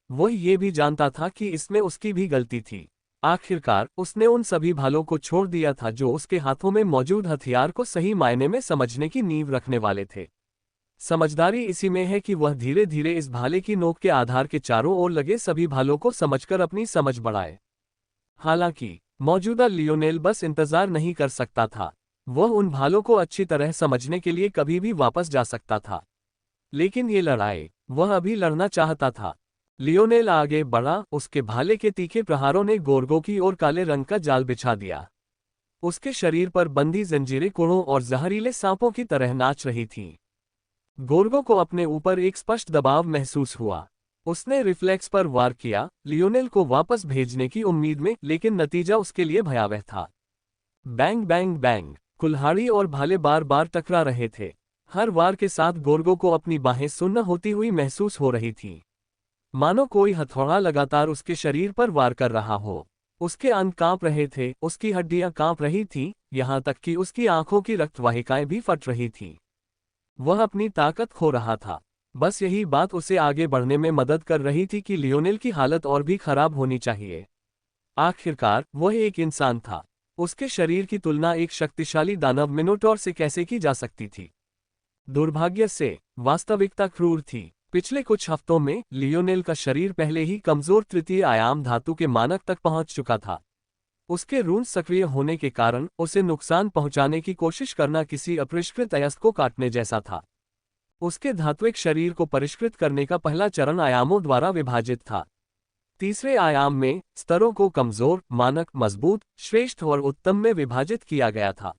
वह ये भी जानता था कि इसमें उसकी भी गलती थी। आखिरकार उसने उन सभी भालों को छोड़ दिया था जो उसके हाथों में मौजूद हथियार को सही मायने में समझने की नींव रखने वाले थे। समझदारी इसी में है कि वह धीरे धीरे इस भाले की नोक के आधार के चारों ओर लगे सभी भालों को समझकर अपनी समझ बढ़ाए। हालांकि मौजूदा लियोनेल बस इंतजार नहीं कर सकता था। वह उन भालों को अच्छी तरह समझने के लिए कभी भी वापस जा सकता था, लेकिन ये लड़ाई वह अभी लड़ना चाहता था। लियोनेल आगे बढ़ा, उसके भाले के तीखे प्रहारों ने गोर्गो की ओर काले रंग का जाल बिछा दिया। उसके शरीर पर बंधी जंजीरें कुड़ों और जहरीले सांपों की तरह नाच रही थीं। गोर्गो को अपने ऊपर एक स्पष्ट दबाव महसूस हुआ। उसने रिफ्लेक्स पर वार किया, लियोनेल को वापस भेजने की उम्मीद में, लेकिन नतीजा उसके लिए भयावह था। बैंग बैंग बैंग, कुल्हाड़ी और भाले बार बार टकरा रहे थे। हर वार के साथ गोर्गो को अपनी बाहें सुन्न होती हुई महसूस हो रही थीं, मानो कोई हथौड़ा लगातार उसके शरीर पर वार कर रहा हो। उसके अंग कांप रहे थे, उसकी हड्डियां कांप रही थीं, यहां तक कि उसकी आंखों की रक्तवाहिकाएं भी फट रही थीं। वह अपनी ताकत खो रहा था। बस यही बात उसे आगे बढ़ने में मदद कर रही थी कि लियोनेल की हालत और भी खराब होनी चाहिए। आखिरकार वह एक इंसान था। उसके शरीर की तुलना एक शक्तिशाली दानव मिनोटॉर से कैसे की जा सकती थी? दुर्भाग्य से वास्तविकता क्रूर थी। पिछले कुछ हफ्तों में लियोनेल का शरीर पहले ही कमजोर तृतीय आयाम धातु के मानक तक पहुंच चुका था। उसके रून सक्रिय होने के कारण उसे नुकसान पहुंचाने की कोशिश करना किसी अपरिष्कृत अयस्क को काटने जैसा था। उसके धात्विक शरीर को परिष्कृत करने का पहला चरण आयामों द्वारा विभाजित था। तीसरे आयाम में स्तरों को कमजोर, मानक, मजबूत, श्रेष्ठ और उत्तम में विभाजित किया गया था।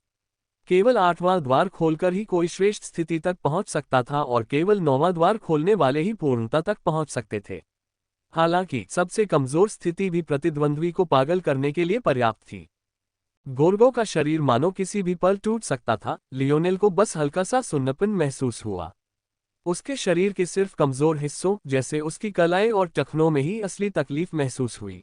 केवल 8वां द्वार खोलकर ही कोई श्रेष्ठ स्थिति तक पहुंच सकता था और केवल 9वां द्वार खोलने वाले ही पूर्णता तक पहुंच सकते थे। हालांकि सबसे कमजोर स्थिति भी प्रतिद्वंद्वी को पागल करने के लिए पर्याप्त थी। गोर्गो का शरीर मानो किसी भी पल टूट सकता था। लियोनेल को बस हल्का सा सुन्नपन महसूस हुआ। उसके शरीर के सिर्फ कमजोर हिस्सों जैसे उसकी कलाई और टखनों में ही असली तकलीफ महसूस हुई।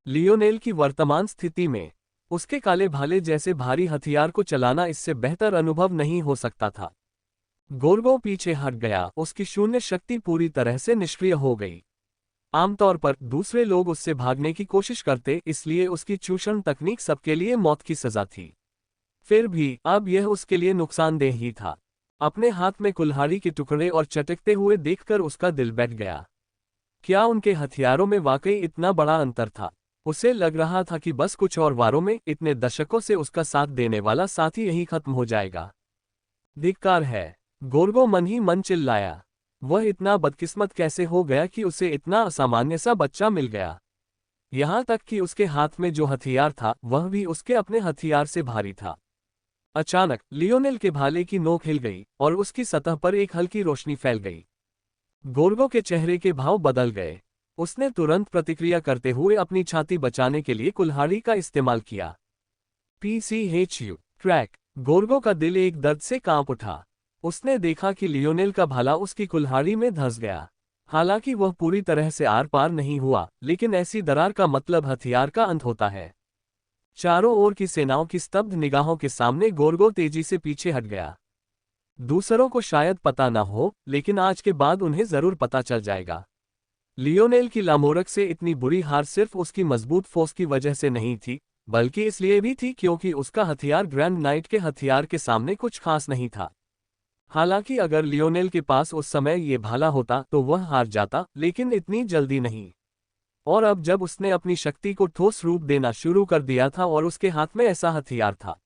लियोनेल की वर्तमान स्थिति में उसके काले भाले जैसे भारी हथियार को चलाना इससे बेहतर अनुभव नहीं हो सकता था। गोर्गो पीछे हट गया, उसकी शून्य शक्ति पूरी तरह से निष्क्रिय हो गई। आमतौर पर दूसरे लोग उससे भागने की कोशिश करते, इसलिए उसकी चूषण तकनीक सबके लिए मौत की सजा थी। फिर भी अब यह उसके लिए नुकसानदेह ही था। अपने हाथ में कुल्हाड़ी के टुकड़े और चटकते हुए देखकर उसका दिल बैठ गया। क्या उनके हथियारों में वाकई इतना बड़ा अंतर था? उसे लग रहा था कि बस कुछ और वारों में, इतने दशकों से उसका साथ देने वाला साथी यही खत्म हो जाएगा। धिक्कार है, गोर्गो मन ही मन चिल्लाया। वह इतना बदकिस्मत कैसे हो गया कि उसे इतना असामान्य सा बच्चा मिल गया। यहां तक कि उसके हाथ में जो हथियार था वह भी उसके अपने हथियार से भारी था। अचानक लियोनेल के भाले की नोक हिल गई और उसकी सतह पर एक हल्की रोशनी फैल गई। गोर्गो के चेहरे के भाव बदल गए। उसने तुरंत प्रतिक्रिया करते हुए अपनी छाती बचाने के लिए कुल्हाड़ी का इस्तेमाल किया। PCHU track. गोर्गो का दिल एक दर्द से कांप उठा। उसने देखा कि लियोनेल का भाला उसकी कुल्हाड़ी में धंस गया। हालांकि वह पूरी तरह से आर पार नहीं हुआ, लेकिन ऐसी दरार का मतलब हथियार का अंत होता है। चारों ओर की सेनाओं की स्तब्ध निगाहों के सामने गोर्गो तेजी से पीछे हट गया। दूसरों को शायद पता न हो, लेकिन आज के बाद उन्हें जरूर पता चल जाएगा। लियोनेल की लामोरक से इतनी बुरी हार सिर्फ उसकी मजबूत फोर्स की वजह से नहीं थी, बल्कि इसलिए भी थी क्योंकि उसका हथियार ग्रैंड नाइट के हथियार के सामने कुछ खास नहीं था। हालांकि अगर लियोनेल के पास उस समय ये भाला होता तो वह हार जाता, लेकिन इतनी जल्दी नहीं। और अब जब उसने अपनी शक्ति को ठोस रूप देना शुरू कर दिया था और उसके हाथ में ऐसा हथियार था,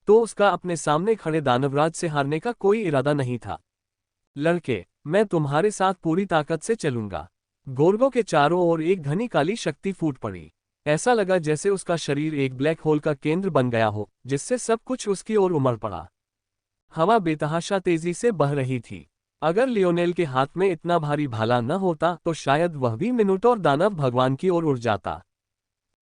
तो उसका अपने सामने खड़े दानवराज से हारने का कोई इरादा नहीं था। लड़के, मैं तुम्हारे साथ पूरी ताकत से चलूंगा। गोर्गो के चारों ओर एक घनी काली शक्ति फूट पड़ी। ऐसा लगा जैसे उसका शरीर एक ब्लैक होल का केंद्र बन गया हो, जिससे सब कुछ उसकी ओर उमड़ पड़ा। हवा बेतहाशा तेजी से बह रही थी। अगर लियोनेल के हाथ में इतना भारी भाला न होता तो शायद वह भी मिनोटॉर दानव भगवान की ओर उड़ जाता।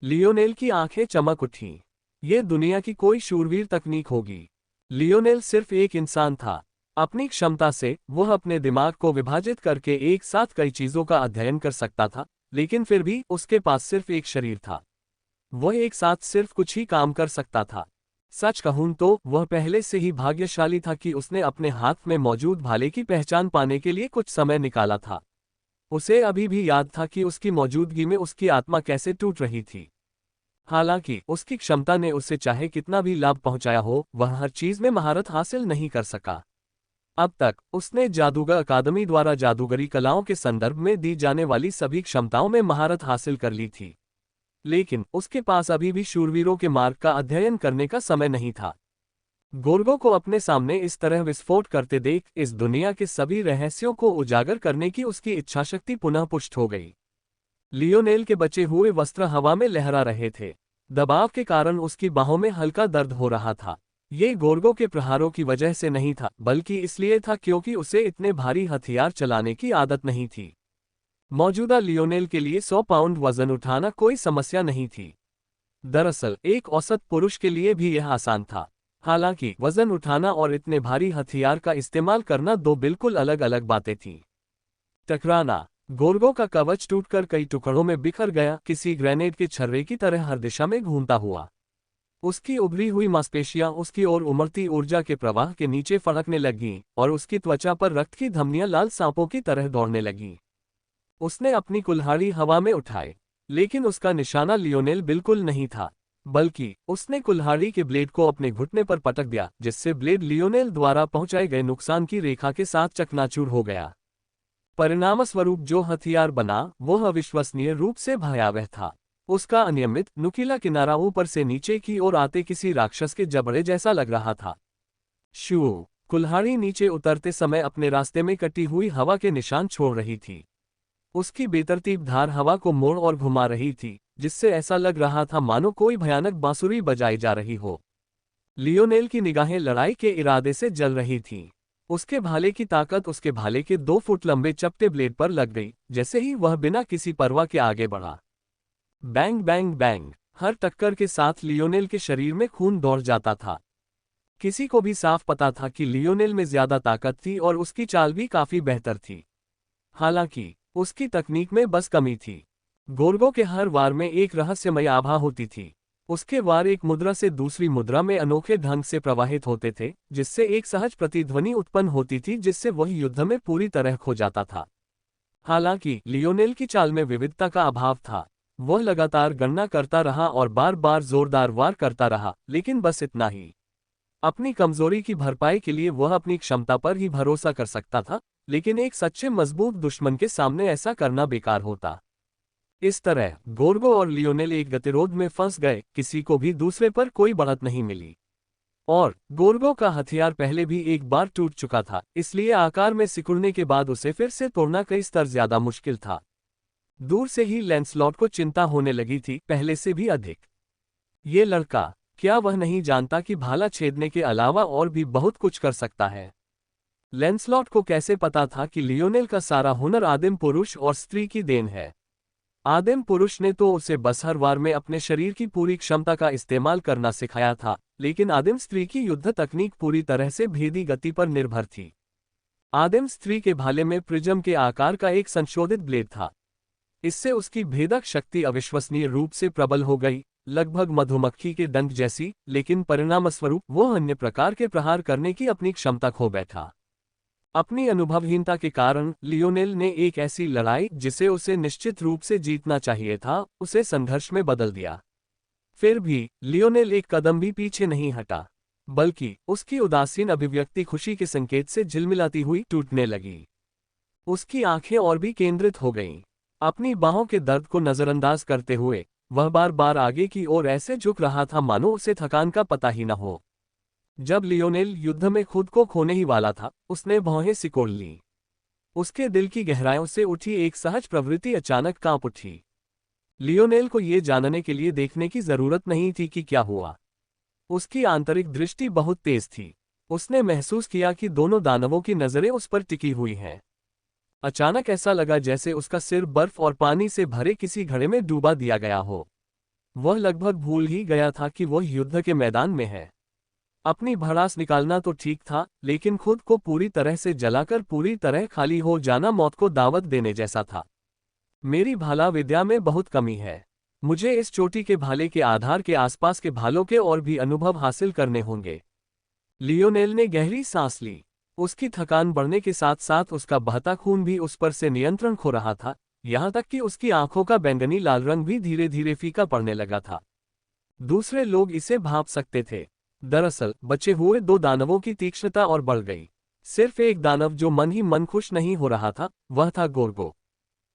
लियोनेल की आंखें चमक उठीं। ये दुनिया की कोई शूरवीर तकनीक होगी। लियोनेल सिर्फ एक इंसान था। अपनी क्षमता से वह अपने दिमाग को विभाजित करके एक साथ कई चीजों का अध्ययन कर सकता था, लेकिन फिर भी उसके पास सिर्फ एक शरीर था। वह एक साथ सिर्फ कुछ ही काम कर सकता था। सच कहूं तो वह पहले से ही भाग्यशाली था कि उसने अपने हाथ में मौजूद भाले की पहचान पाने के लिए कुछ समय निकाला था। उसे अभी भी याद था कि उसकी मौजूदगी में उसकी आत्मा कैसे टूट रही थी। हालांकि उसकी क्षमता ने उसे चाहे कितना भी लाभ पहुंचाया हो, वह हर चीज में महारत हासिल नहीं कर सका। अब तक उसने जादूगर अकादमी द्वारा जादूगरी कलाओं के संदर्भ में दी जाने वाली सभी क्षमताओं में महारत हासिल कर ली थी, लेकिन उसके पास अभी भी शूरवीरों के मार्ग का अध्ययन करने का समय नहीं था। गोर्गो को अपने सामने इस तरह विस्फोट करते देख इस दुनिया के सभी रहस्यों को उजागर करने की उसकी इच्छाशक्ति पुनः पुष्ट हो गई। लियोनेल के बचे हुए वस्त्र हवा में लहरा रहे थे। दबाव के कारण उसकी बाहों में हल्का दर्द हो रहा था। ये गोर्गो के प्रहारों की वजह से नहीं था, बल्कि इसलिए था क्योंकि उसे इतने भारी हथियार चलाने की आदत नहीं थी। मौजूदा लियोनेल के लिए 100 पाउंड वजन उठाना कोई समस्या नहीं थी। दरअसल एक औसत पुरुष के लिए भी यह आसान था। हालांकि वजन उठाना और इतने भारी हथियार का इस्तेमाल करना दो बिल्कुल अलग अलग बातें थीं। टकराना। गोर्गो का कवच टूटकर कई टुकड़ों में बिखर गया, किसी ग्रेनेड के छर्रे की तरह हर दिशा में घूमता हुआ। उसकी उभरी हुई मांसपेशियां उसकी ओर उमड़ती ऊर्जा के प्रवाह के नीचे फड़कने लगीं और उसकी त्वचा पर रक्त की धमनियां लाल सांपों की तरह दौड़ने लगीं। उसने अपनी कुल्हाड़ी हवा में उठाई, लेकिन उसका निशाना लियोनेल बिल्कुल नहीं था, बल्कि उसने कुल्हाड़ी के ब्लेड को अपने घुटने पर पटक दिया, जिससे ब्लेड लियोनेल द्वारा पहुंचाए गए नुकसान की रेखा के साथ चकनाचूर हो गया। परिणामस्वरूप जो हथियार बना वह अविश्वसनीय रूप से भयावह था। उसका अनियमित नुकीला किनारा ऊपर से नीचे की ओर आते किसी राक्षस के जबड़े जैसा लग रहा था। शू। कुल्हाड़ी नीचे उतरते समय अपने रास्ते में कटी हुई हवा के निशान छोड़ रही थी। उसकी बेतरतीब धार हवा को मोड़ और घुमा रही थी, जिससे ऐसा लग रहा था मानो कोई भयानक बांसुरी बजाई जा रही हो। लियोनेल की निगाहें लड़ाई के इरादे से जल रही थीं। उसके भाले की ताकत उसके भाले के 2 फुट लंबे चपटे ब्लेड पर लग गई, जैसे ही वह बिना किसी परवाह के आगे बढ़ा। Bang bang bang. हर टक्कर के साथ लियोनेल के शरीर में खून दौड़ जाता था। किसी को भी साफ पता था कि लियोनेल में ज्यादा ताकत थी और उसकी चाल भी काफी बेहतर थी। हालांकि उसकी तकनीक में बस कमी थी। गोर्गो के हर वार में एक रहस्यमय आभा होती थी। उसके वार एक मुद्रा से दूसरी मुद्रा में अनोखे ढंग से प्रवाहित होते थे, जिससे एक सहज प्रतिध्वनि उत्पन्न होती थी जिससे वह युद्ध में पूरी तरह खो जाता था। हालांकि लियोनेल की चाल में विविधता का अभाव था। वह लगातार गणना करता रहा और बार बार जोरदार वार करता रहा, लेकिन बस इतना ही। अपनी कमजोरी की भरपाई के लिए वह अपनी क्षमता पर ही भरोसा कर सकता था, लेकिन एक सच्चे मजबूत दुश्मन के सामने ऐसा करना बेकार होता। इस तरह गोर्गो और लियोनेल एक गतिरोध में फंस गए, किसी को भी दूसरे पर कोई बढ़त नहीं मिली। और गोर्गो का हथियार पहले भी एक बार टूट चुका था, इसलिए आकार में सिकुड़ने के बाद उसे फिर से तोड़ना कई स्तर ज्यादा मुश्किल था। दूर से ही लैंसलॉट को चिंता होने लगी थी, पहले से भी अधिक। ये लड़का, क्या वह नहीं जानता कि भाला छेदने के अलावा और भी बहुत कुछ कर सकता है? लैंसलॉट को कैसे पता था कि लियोनेल का सारा हुनर आदिम पुरुष और स्त्री की देन है? आदिम पुरुष ने तो उसे बस हर वार में अपने शरीर की पूरी क्षमता का इस्तेमाल करना सिखाया था, लेकिन आदिम स्त्री की युद्ध तकनीक पूरी तरह से भेदी गति पर निर्भर थी। आदिम स्त्री के भाले में प्रिज्म के आकार का एक संशोधित ब्लेड था। इससे उसकी भेदक शक्ति अविश्वसनीय रूप से प्रबल हो गई, लगभग मधुमक्खी के डंक जैसी, लेकिन परिणामस्वरूप वो अन्य प्रकार के प्रहार करने की अपनी क्षमता खो बैठा। अपनी अनुभवहीनता के कारण लियोनेल ने एक ऐसी लड़ाई जिसे उसे निश्चित रूप से जीतना चाहिए था, उसे संघर्ष में बदल दिया। फिर भी लियोनेल एक कदम भी पीछे नहीं हटा, बल्कि उसकी उदासीन अभिव्यक्ति खुशी के संकेत से झिलमिलाती हुई टूटने लगी। उसकी आंखें और भी केंद्रित हो गईं। अपनी बाहों के दर्द को नजरअंदाज करते हुए वह बार बार आगे की ओर ऐसे झुक रहा था मानो उसे थकान का पता ही न हो। जब लियोनेल युद्ध में खुद को खोने ही वाला था, उसने भौहें सिकोड़ लीं। उसके दिल की गहराइयों से उठी एक सहज प्रवृत्ति अचानक कांप उठी। लियोनेल को ये जानने के लिए देखने की जरूरत नहीं थी कि क्या हुआ। उसकी आंतरिक दृष्टि बहुत तेज थी। उसने महसूस किया कि दोनों दानवों की नजरें उस पर टिकी हुई हैं। अचानक ऐसा लगा जैसे उसका सिर बर्फ और पानी से भरे किसी घड़े में डूबा दिया गया हो। वह लगभग भूल ही गया था कि वह युद्ध के मैदान में है। अपनी भड़ास निकालना तो ठीक था, लेकिन खुद को पूरी तरह से जलाकर पूरी तरह खाली हो जाना मौत को दावत देने जैसा था। मेरी भाला विद्या में बहुत कमी है। मुझे इस चोटी के भाले के आधार के आसपास के भालों के और भी अनुभव हासिल करने होंगे। लियोनेल ने गहरी सांस ली। उसकी थकान बढ़ने के साथ साथ उसका बहता खून भी उस पर से नियंत्रण खो रहा था, यहाँ तक कि उसकी आंखों का बैंगनी लाल रंग भी धीरे धीरे फीका पड़ने लगा था। दूसरे लोग इसे भांप सकते थे। दरअसल बचे हुए दो दानवों की तीक्ष्णता और बढ़ गई। सिर्फ एक दानव जो मन ही मन खुश नहीं हो रहा था, वह था गोर्गो।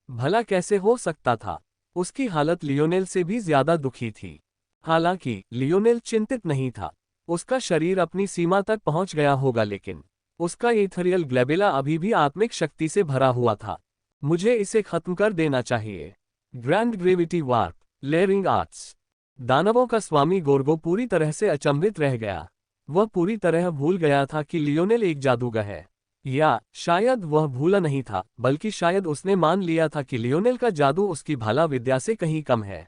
भला कैसे हो सकता था? उसकी हालत लियोनेल से भी ज्यादा दुखी थी। हालांकि लियोनेल चिंतित नहीं था। उसका शरीर अपनी सीमा तक पहुंच गया होगा, लेकिन उसका इथेरियल ग्लैबेला अभी भी आत्मिक शक्ति से भरा हुआ था। मुझे इसे खत्म कर देना चाहिए। Grand gravity warp, layering arts. दानवों का स्वामी गोर्गो पूरी तरह से अचंभित रह गया। वह पूरी तरह भूल गया था कि लियोनेल एक जादूगर है। या शायद वह भूला नहीं था, बल्कि शायद उसने मान लिया था कि लियोनेल का जादू उसकी भाला विद्या से कहीं कम है।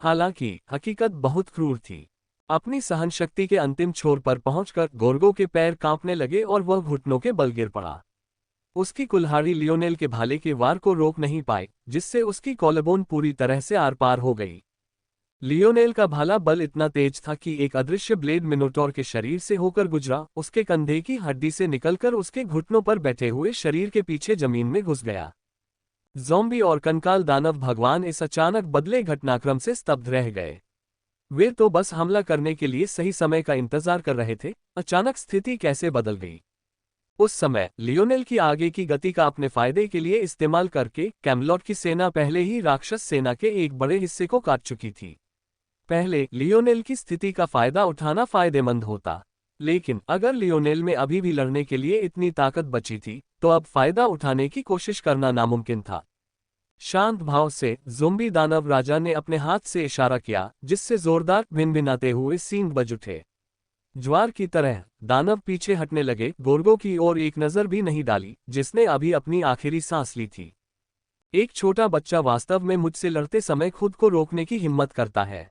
हालांकि हकीकत बहुत क्रूर थी। अपनी सहनशक्ति के अंतिम छोर पर पहुंचकर गोर्गो के पैर कांपने लगे और वह घुटनों के बल गिर पड़ा। उसकी कुल्हाड़ी लियोनेल के भाले के वार को रोक नहीं पाई, जिससे उसकी कॉलरबोन पूरी तरह से आर पार हो गई। लियोनेल का भाला बल इतना तेज था कि एक अदृश्य ब्लेड मिनोटॉर के शरीर से होकर गुजरा, उसके कंधे की हड्डी से निकलकर उसके घुटनों पर बैठे हुए शरीर के पीछे जमीन में घुस गया। ज़ॉम्बी और कंकाल दानव भगवान इस अचानक बदले घटनाक्रम से स्तब्ध रह गए। वे तो बस हमला करने के लिए सही समय का इंतजार कर रहे थे। अचानक स्थिति कैसे बदल गई? उस समय लियोनेल की आगे की गति का अपने फायदे के लिए इस्तेमाल करके कैमलॉट की सेना पहले ही राक्षस सेना के एक बड़े हिस्से को काट चुकी थी। पहले लियोनेल की स्थिति का फायदा उठाना फायदेमंद होता, लेकिन अगर लियोनेल में अभी भी लड़ने के लिए इतनी ताकत बची थी, तो अब फायदा उठाने की कोशिश करना नामुमकिन था। शांत भाव से ज़ोंबी दानव राजा ने अपने हाथ से इशारा किया, जिससे जोरदार भिनभिनाते हुए सींग बज उठे। ज्वार की तरह दानव पीछे हटने लगे। गोर्गो की ओर एक नजर भी नहीं डाली, जिसने अभी अपनी आखिरी सांस ली थी। एक छोटा बच्चा वास्तव में मुझसे लड़ते समय खुद को रोकने की हिम्मत करता है।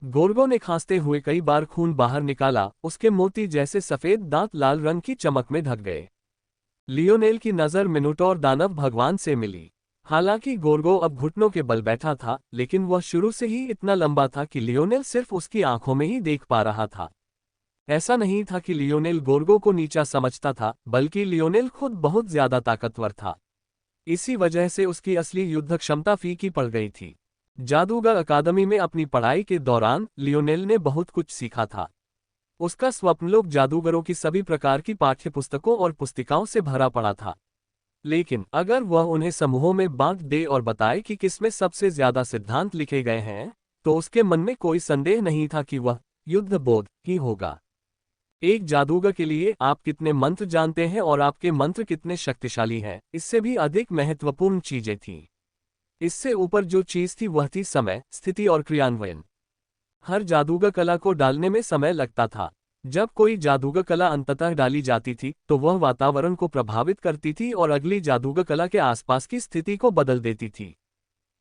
गोर्गो ने खांसते हुए कई बार खून बाहर निकाला। उसके मोती जैसे सफेद दांत लाल रंग की चमक में ढक गए। लियोनेल की नजर मिनोटॉर दानव भगवान से मिली। हालांकि गोर्गो अब घुटनों के बल बैठा था, लेकिन वह शुरू से ही इतना लंबा था कि लियोनेल सिर्फ उसकी आंखों में ही देख पा रहा था। ऐसा नहीं था कि लियोनेल गोर्गो को नीचा समझता था, बल्कि लियोनेल खुद बहुत ज्यादा ताकतवर था। इसी वजह से उसकी असली युद्ध क्षमता फीकी पड़ गई थी। जादूगर अकादमी में अपनी पढ़ाई के दौरान लियोनेल ने बहुत कुछ सीखा था। उसका स्वप्नलोक जादूगरों की सभी प्रकार की पाठ्यपुस्तकों और पुस्तिकाओं से भरा पड़ा था। लेकिन अगर वह उन्हें समूहों में बांट दे और बताए कि किसमें सबसे ज्यादा सिद्धांत लिखे गए हैं, तो उसके मन में कोई संदेह नहीं था कि वह युद्ध बोध ही होगा। एक जादूगर के लिए आप कितने मंत्र जानते हैं और आपके मंत्र कितने शक्तिशाली हैं, इससे भी अधिक महत्वपूर्ण चीजें थीं। इससे ऊपर जो चीज थी वह थी समय, स्थिति और क्रियान्वयन। हर जादूगर कला को डालने में समय लगता था। जब कोई जादूगर कला अंततः डाली जाती थी, तो वह वातावरण को प्रभावित करती थी और अगली जादूगर कला के आसपास की स्थिति को बदल देती थी।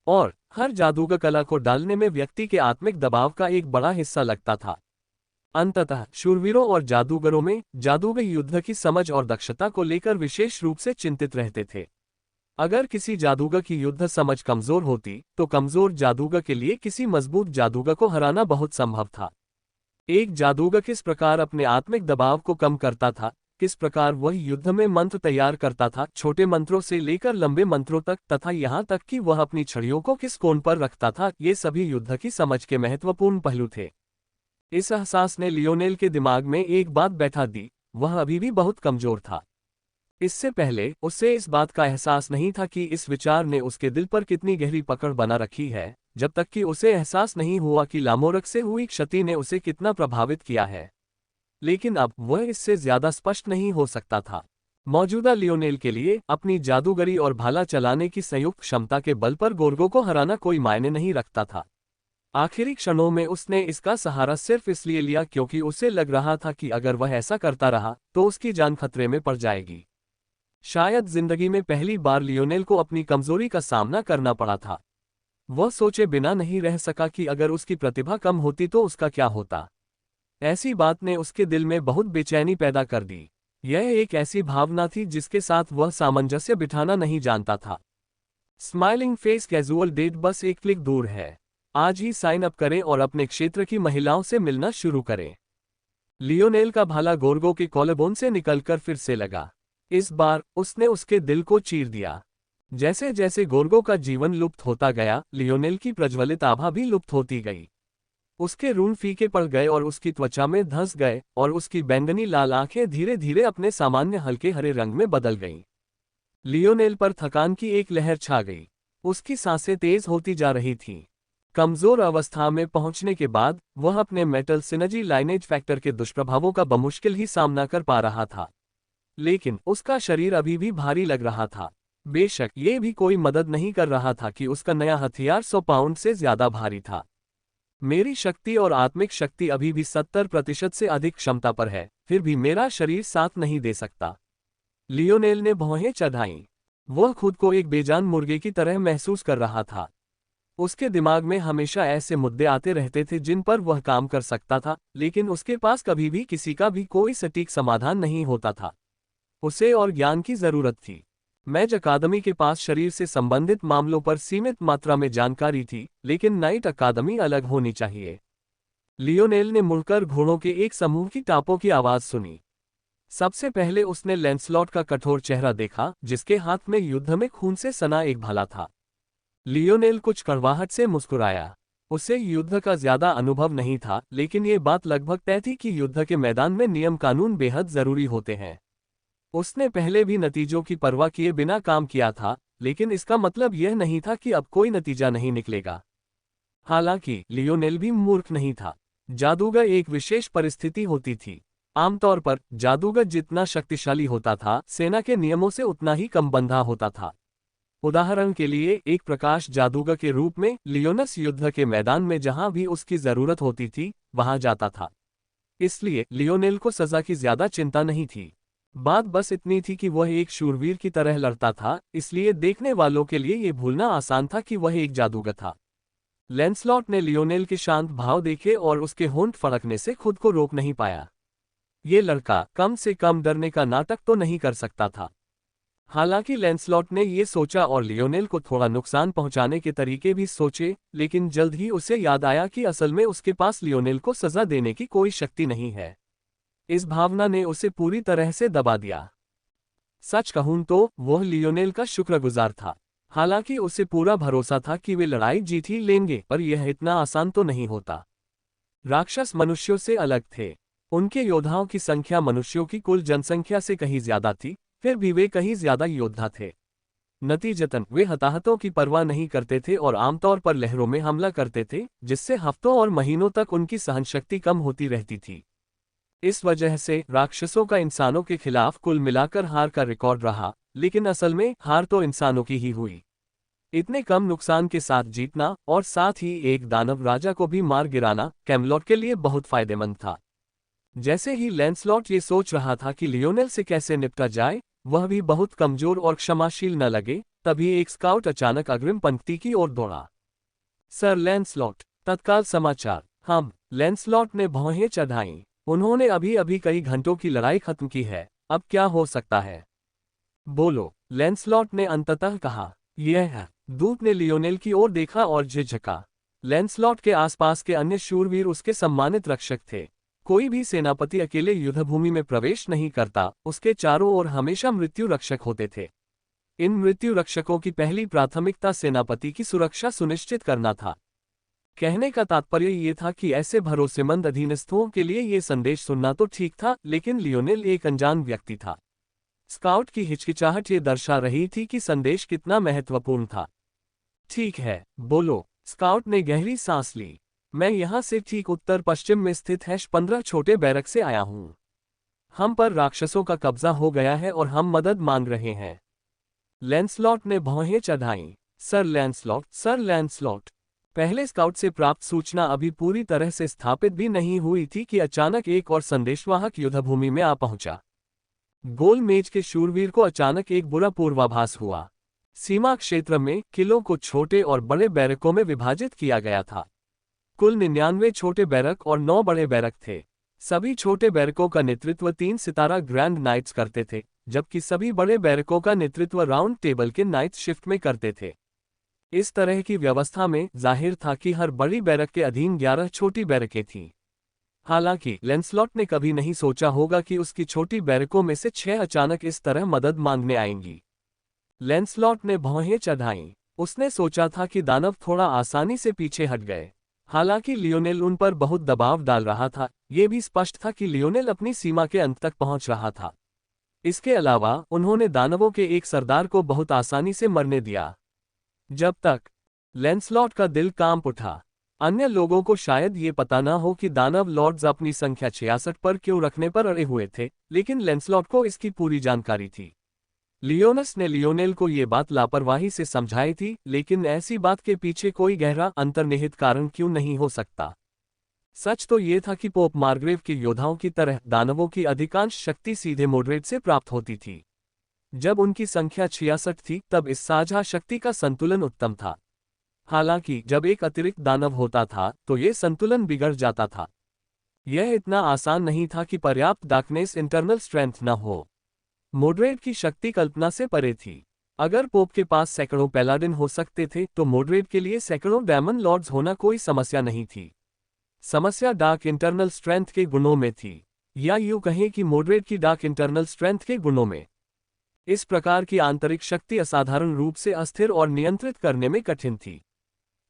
और हर जादूगर कला को डालने में व्यक्ति के आत्मिक दबाव का एक बड़ा हिस्सा लगता था। अंततः शूरवीरों और जादूगरों में जादूगर युद्ध की समझ और दक्षता को लेकर विशेष रूप से चिंतित रहते थे। अगर किसी जादूगर की युद्ध समझ कमजोर होती तो कमजोर जादूगर के लिए किसी मजबूत जादूगर को हराना बहुत संभव था। एक जादूगर किस प्रकार अपने आत्मिक दबाव को कम करता था, किस प्रकार वह युद्ध में मंत्र तैयार करता था, छोटे मंत्रों से लेकर लंबे मंत्रों तक, तथा यहाँ तक कि वह अपनी छड़ियों को किस कोण पर रखता था, ये सभी युद्ध की समझ के महत्वपूर्ण पहलू थे। इस एहसास ने लियोनेल के दिमाग में एक बात बैठा दी, वह अभी भी बहुत कमजोर था। इससे पहले उसे इस बात का एहसास नहीं था कि इस विचार ने उसके दिल पर कितनी गहरी पकड़ बना रखी है, जब तक कि उसे एहसास नहीं हुआ कि लामोरक से हुई क्षति ने उसे कितना प्रभावित किया है। लेकिन अब वह इससे ज्यादा स्पष्ट नहीं हो सकता था। मौजूदा लियोनेल के लिए अपनी जादूगरी और भाला चलाने की संयुक्त क्षमता के बल पर गोर्गो को हराना कोई मायने नहीं रखता था। आखिरी क्षणों में उसने इसका सहारा सिर्फ इसलिए लिया क्योंकि उसे लग रहा था कि अगर वह ऐसा करता रहा तो उसकी जान खतरे में पड़ जाएगी। शायद जिंदगी में पहली बार लियोनेल को अपनी कमजोरी का सामना करना पड़ा था। वह सोचे बिना नहीं रह सका कि अगर उसकी प्रतिभा कम होती तो उसका क्या होता। ऐसी बात ने उसके दिल में बहुत बेचैनी पैदा कर दी। यह एक ऐसी भावना थी जिसके साथ वह सामंजस्य बिठाना नहीं जानता था। स्माइलिंग फेस कैजुअल डेट बस एक क्लिक दूर है। आज ही साइन अप करें और अपने क्षेत्र की महिलाओं से मिलना शुरू करें। लियोनेल का भाला गोर्गो के कॉलरबोन से निकलकर फिर से लगा। इस बार उसने उसके दिल को चीर दिया। जैसे जैसे गोर्गो का जीवन लुप्त होता गया, लियोनेल की प्रज्वलित आभा भी लुप्त होती गई। उसके रून फीके पड़ गए और उसकी त्वचा में धंस गए और उसकी बैंगनी लाल आंखें धीरे धीरे अपने सामान्य हल्के हरे रंग में बदल गईं। लियोनेल पर थकान की एक लहर छा गई। उसकी सांसें तेज होती जा रही थीं। कमजोर अवस्था में पहुंचने के बाद वह अपने मेटल सिनर्जी लाइनेज फैक्टर के दुष्प्रभावों का बमुश्किल ही सामना कर पा रहा था। लेकिन उसका शरीर अभी भी भारी लग रहा था। बेशक ये भी कोई मदद नहीं कर रहा था कि उसका नया हथियार 100 पाउंड से ज्यादा भारी था। मेरी शक्ति और आत्मिक शक्ति अभी भी 70% से अधिक क्षमता पर है, फिर भी मेरा शरीर साथ नहीं दे सकता। लियोनेल ने भौहें चढ़ाईं। वह खुद को एक बेजान मुर्गे की तरह महसूस कर रहा था। उसके दिमाग में हमेशा ऐसे मुद्दे आते रहते थे जिन पर वह काम कर सकता था, लेकिन उसके पास कभी भी किसी का भी कोई सटीक समाधान नहीं होता था। उसे और ज्ञान की जरूरत थी। मैज अकादमी के पास शरीर से संबंधित मामलों पर सीमित मात्रा में जानकारी थी, लेकिन नाइट अकादमी अलग होनी चाहिए। लियोनेल ने मुड़कर घोड़ों के एक समूह की टापों की आवाज सुनी। सबसे पहले उसने लैंसलॉट का कठोर चेहरा देखा, जिसके हाथ में युद्ध में खून से सना एक भाला था। लियोनेल कुछ कड़वाहट से मुस्कुराया। उसे युद्ध का ज्यादा अनुभव नहीं था, लेकिन ये बात लगभग तय थी कि युद्ध के मैदान में नियम कानून बेहद जरूरी होते हैं। उसने पहले भी नतीजों की परवाह किए बिना काम किया था, लेकिन इसका मतलब यह नहीं था कि अब कोई नतीजा नहीं निकलेगा। हालांकि लियोनेल भी मूर्ख नहीं था। जादूगर एक विशेष परिस्थिति होती थी। आमतौर पर जादूगर जितना शक्तिशाली होता था, सेना के नियमों से उतना ही कम बंधा होता था। उदाहरण के लिए एक प्रकाश जादूगर के रूप में लियोनस युद्ध के मैदान में जहां भी उसकी जरूरत होती थी वहां जाता था। इसलिए लियोनेल को सजा की ज्यादा चिंता नहीं थी। बात बस इतनी थी कि वह एक शूरवीर की तरह लड़ता था, इसलिए देखने वालों के लिए यह भूलना आसान था कि वह एक जादूगर था। लैंसलॉट ने लियोनेल के शांत भाव देखे और उसके होंठ फड़कने से खुद को रोक नहीं पाया। ये लड़का कम से कम डरने का नाटक तो नहीं कर सकता था। हालांकि लैंसलॉट ने ये सोचा और लियोनेल को थोड़ा नुकसान पहुंचाने के तरीके भी सोचे, लेकिन जल्द ही उसे याद आया कि असल में उसके पास लियोनेल को सजा देने की कोई शक्ति नहीं है। इस भावना ने उसे पूरी तरह से दबा दिया। सच कहूं तो वह लियोनेल का शुक्रगुजार था। हालांकि उसे पूरा भरोसा था कि वे लड़ाई जीत ही लेंगे, पर यह इतना आसान तो नहीं होता। राक्षस मनुष्यों से अलग थे। उनके योद्धाओं की संख्या मनुष्यों की कुल जनसंख्या से कहीं ज्यादा थी, फिर भी वे कहीं ज्यादा योद्धा थे। नतीजतन वे हताहतों की परवाह नहीं करते थे और आमतौर पर लहरों में हमला करते थे, जिससे हफ्तों और महीनों तक उनकी सहनशक्ति कम होती रहती थी। इस वजह से राक्षसों का इंसानों के खिलाफ कुल मिलाकर हार का रिकॉर्ड रहा, लेकिन असल में हार तो इंसानों की ही हुई। इतने कम नुकसान के साथ जीतना और साथ ही एक दानव राजा को भी मार गिराना कैमलॉट के लिए बहुत फायदेमंद था। जैसे ही लैंसलॉट ये सोच रहा था कि लियोनेल से कैसे निपटा जाए, वह भी बहुत कमजोर और क्षमाशील न लगे, तभी एक स्काउट अचानक अग्रिम पंक्ति की ओर दौड़ा। सर लैंसलॉट, तत्काल समाचार। हम लैंसलॉट ने भौहें चढ़ाईं। उन्होंने अभी अभी कई घंटों की लड़ाई खत्म की है, अब क्या हो सकता है? बोलो। लैंसलॉट ने अंततः कहा। यह है। दूत ने लियोनेल की ओर देखा और झिझका। लैंसलॉट के आसपास के अन्य शूरवीर उसके सम्मानित रक्षक थे। कोई भी सेनापति अकेले युद्धभूमि में प्रवेश नहीं करता, उसके चारों ओर हमेशा मृत्यु रक्षक होते थे। इन मृत्यु रक्षकों की पहली प्राथमिकता सेनापति की सुरक्षा सुनिश्चित करना था। कहने का तात्पर्य ये था कि ऐसे भरोसेमंद अधीनस्थों के लिए ये संदेश सुनना तो ठीक था, लेकिन लियोनेल एक अनजान व्यक्ति था। स्काउट की हिचकिचाहट ये दर्शा रही थी कि संदेश कितना महत्वपूर्ण था। ठीक है, बोलो। स्काउट ने गहरी सांस ली। मैं यहां से ठीक उत्तर पश्चिम में स्थित -15 छोटे बैरक से आया हूं। हम पर राक्षसों का कब्जा हो गया है और हम मदद मांग रहे हैं। लैंसलॉट ने भौहें चढ़ाईं। Sir Lancelot, sir Lancelot. पहले स्काउट से प्राप्त सूचना अभी पूरी तरह से स्थापित भी नहीं हुई थी कि अचानक एक और संदेशवाहक युद्धभूमि में आ पहुंचा। गोल मेज के शूरवीर को अचानक एक बुरा पूर्वाभास हुआ। सीमा क्षेत्र में किलों को छोटे और बड़े बैरकों में विभाजित किया गया था। कुल 99 छोटे बैरक और 9 बड़े बैरक थे। सभी छोटे बैरकों का नेतृत्व 3 सितारा ग्रैंड नाइट्स करते थे, जबकि सभी बड़े बैरकों का नेतृत्व राउंड टेबल के नाइट शिफ्ट में करते थे। इस तरह की व्यवस्था में जाहिर था कि हर बड़ी बैरक के अधीन 11 छोटी बैरकें थीं। हालांकि लैंसलॉट ने कभी नहीं सोचा होगा कि उसकी छोटी बैरकों में से 6 अचानक इस तरह मदद मांगने आएंगी। लैंसलॉट ने भौहें चढ़ाईं। उसने सोचा था कि दानव थोड़ा आसानी से पीछे हट गए। हालांकि लियोनेल उन पर बहुत दबाव डाल रहा था, ये भी स्पष्ट था कि लियोनेल अपनी सीमा के अंत तक पहुंच रहा था। इसके अलावा उन्होंने दानवों के एक सरदार को बहुत आसानी से मरने दिया। जब तक लैंसलॉट का दिल कांप उठा। अन्य लोगों को शायद ये पता न हो कि दानव लॉर्ड्स अपनी संख्या 66 पर क्यों रखने पर अड़े हुए थे, लेकिन लैंसलॉट को इसकी पूरी जानकारी थी। लियोनस ने लियोनेल को ये बात लापरवाही से समझाई थी, लेकिन ऐसी बात के पीछे कोई गहरा अंतर्निहित कारण क्यों नहीं हो सकता। सच तो ये था कि पोप मार्ग्रेव के योद्धाओं की तरह दानवों की अधिकांश शक्ति सीधे मॉडरेट से प्राप्त होती थी। जब उनकी संख्या 66 थी, तब इस साझा शक्ति का संतुलन उत्तम था। हालांकि जब एक अतिरिक्त दानव होता था, तो ये संतुलन बिगड़ जाता था। यह इतना आसान नहीं था कि पर्याप्त डार्कनेस इंटरनल स्ट्रेंथ न हो। मॉडरेट की शक्ति कल्पना से परे थी। अगर पोप के पास सैकड़ों पैलाडिन हो सकते थे, तो मॉडरेट के लिए सैकड़ों डेमन लॉर्ड्स होना कोई समस्या नहीं थी। समस्या डार्क इंटरनल स्ट्रेंथ के गुणों में थी, या यूं कहें कि मॉडरेट की डार्क इंटरनल स्ट्रेंथ के गुणों में। इस प्रकार की आंतरिक शक्ति असाधारण रूप से अस्थिर और नियंत्रित करने में कठिन थी।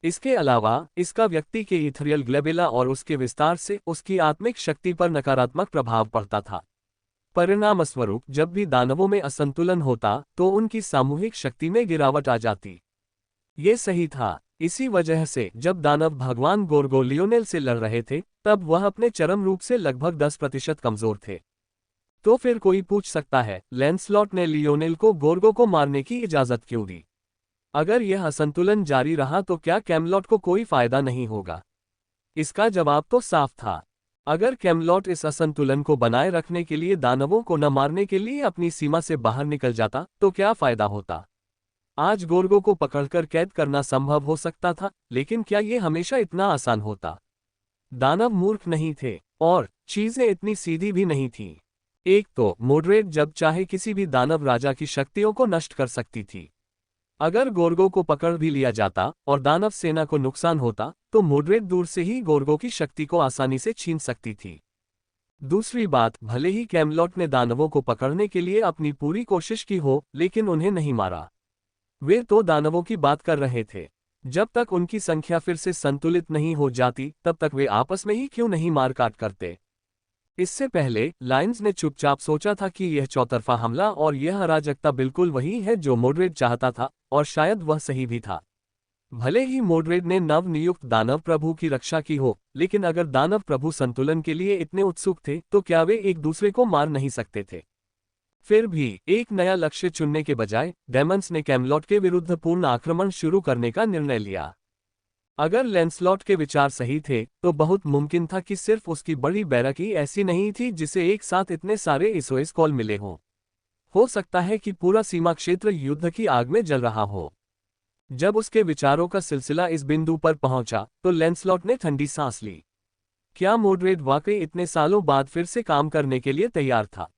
इसके अलावा इसका व्यक्ति के इथरियल ग्लेबेला और उसके विस्तार से उसकी आत्मिक शक्ति पर नकारात्मक प्रभाव पड़ता था। परिणामस्वरूप जब भी दानवों में असंतुलन होता, तो उनकी सामूहिक शक्ति में गिरावट आ जाती। ये सही था। इसी वजह से जब दानव भगवान गोर्गो लियोनेल से लड़ रहे थे, तब वह अपने चरम रूप से लगभग 10% कमजोर थे। तो फिर कोई पूछ सकता है, लैंसलॉट ने लियोनेल को गोर्गो को मारने की इजाजत क्यों दी? अगर यह असंतुलन जारी रहा तो क्या कैमलॉट को कोई फायदा नहीं होगा? इसका जवाब तो साफ था। अगर कैमलॉट इस असंतुलन को बनाए रखने के लिए दानवों को न मारने के लिए अपनी सीमा से बाहर निकल जाता, तो क्या फायदा होता? आज गोर्गो को पकड़कर कैद करना संभव हो सकता था, लेकिन क्या यह हमेशा इतना आसान होता? दानव मूर्ख नहीं थे, और चीजें इतनी सीधी भी नहीं थीं। एक तो मॉडरेट जब चाहे किसी भी दानव राजा की शक्तियों को नष्ट कर सकती थी। अगर गोर्गो को पकड़ भी लिया जाता और दानव सेना को नुकसान होता, तो मॉडरेट दूर से ही गोर्गो की शक्ति को आसानी से छीन सकती थी। दूसरी बात, भले ही कैमलॉट ने दानवों को पकड़ने के लिए अपनी पूरी कोशिश की हो, लेकिन उन्हें नहीं मारा। वे तो दानवों की बात कर रहे थे। जब तक उनकी संख्या फिर से संतुलित नहीं हो जाती, तब तक वे आपस में ही क्यों नहीं मारकाट करते? इससे पहले लायंस ने चुपचाप सोचा था कि यह चौतरफा हमला और यह अराजकता बिल्कुल वही है जो मॉडरेट चाहता था, और शायद वह सही भी था। भले ही मॉडरेट ने नवनियुक्त दानव प्रभु की रक्षा की हो, लेकिन अगर दानव प्रभु संतुलन के लिए इतने उत्सुक थे, तो क्या वे एक दूसरे को मार नहीं सकते थे? फिर भी एक नया लक्ष्य चुनने के बजाय डेमन्स ने कैमलॉट के विरुद्ध पूर्ण आक्रमण शुरू करने का निर्णय लिया। अगर लैंसलॉट के विचार सही थे, तो बहुत मुमकिन था कि सिर्फ उसकी बड़ी बैरक ही ऐसी नहीं थी जिसे एक साथ इतने सारे एसओएस कॉल मिले हों। हो सकता है कि पूरा सीमा क्षेत्र युद्ध की आग में जल रहा हो। जब उसके विचारों का सिलसिला इस बिंदु पर पहुंचा, तो लैंसलॉट ने ठंडी सांस ली। क्या मॉडरेट वाकई इतने सालों बाद फिर से काम करने के लिए तैयार था?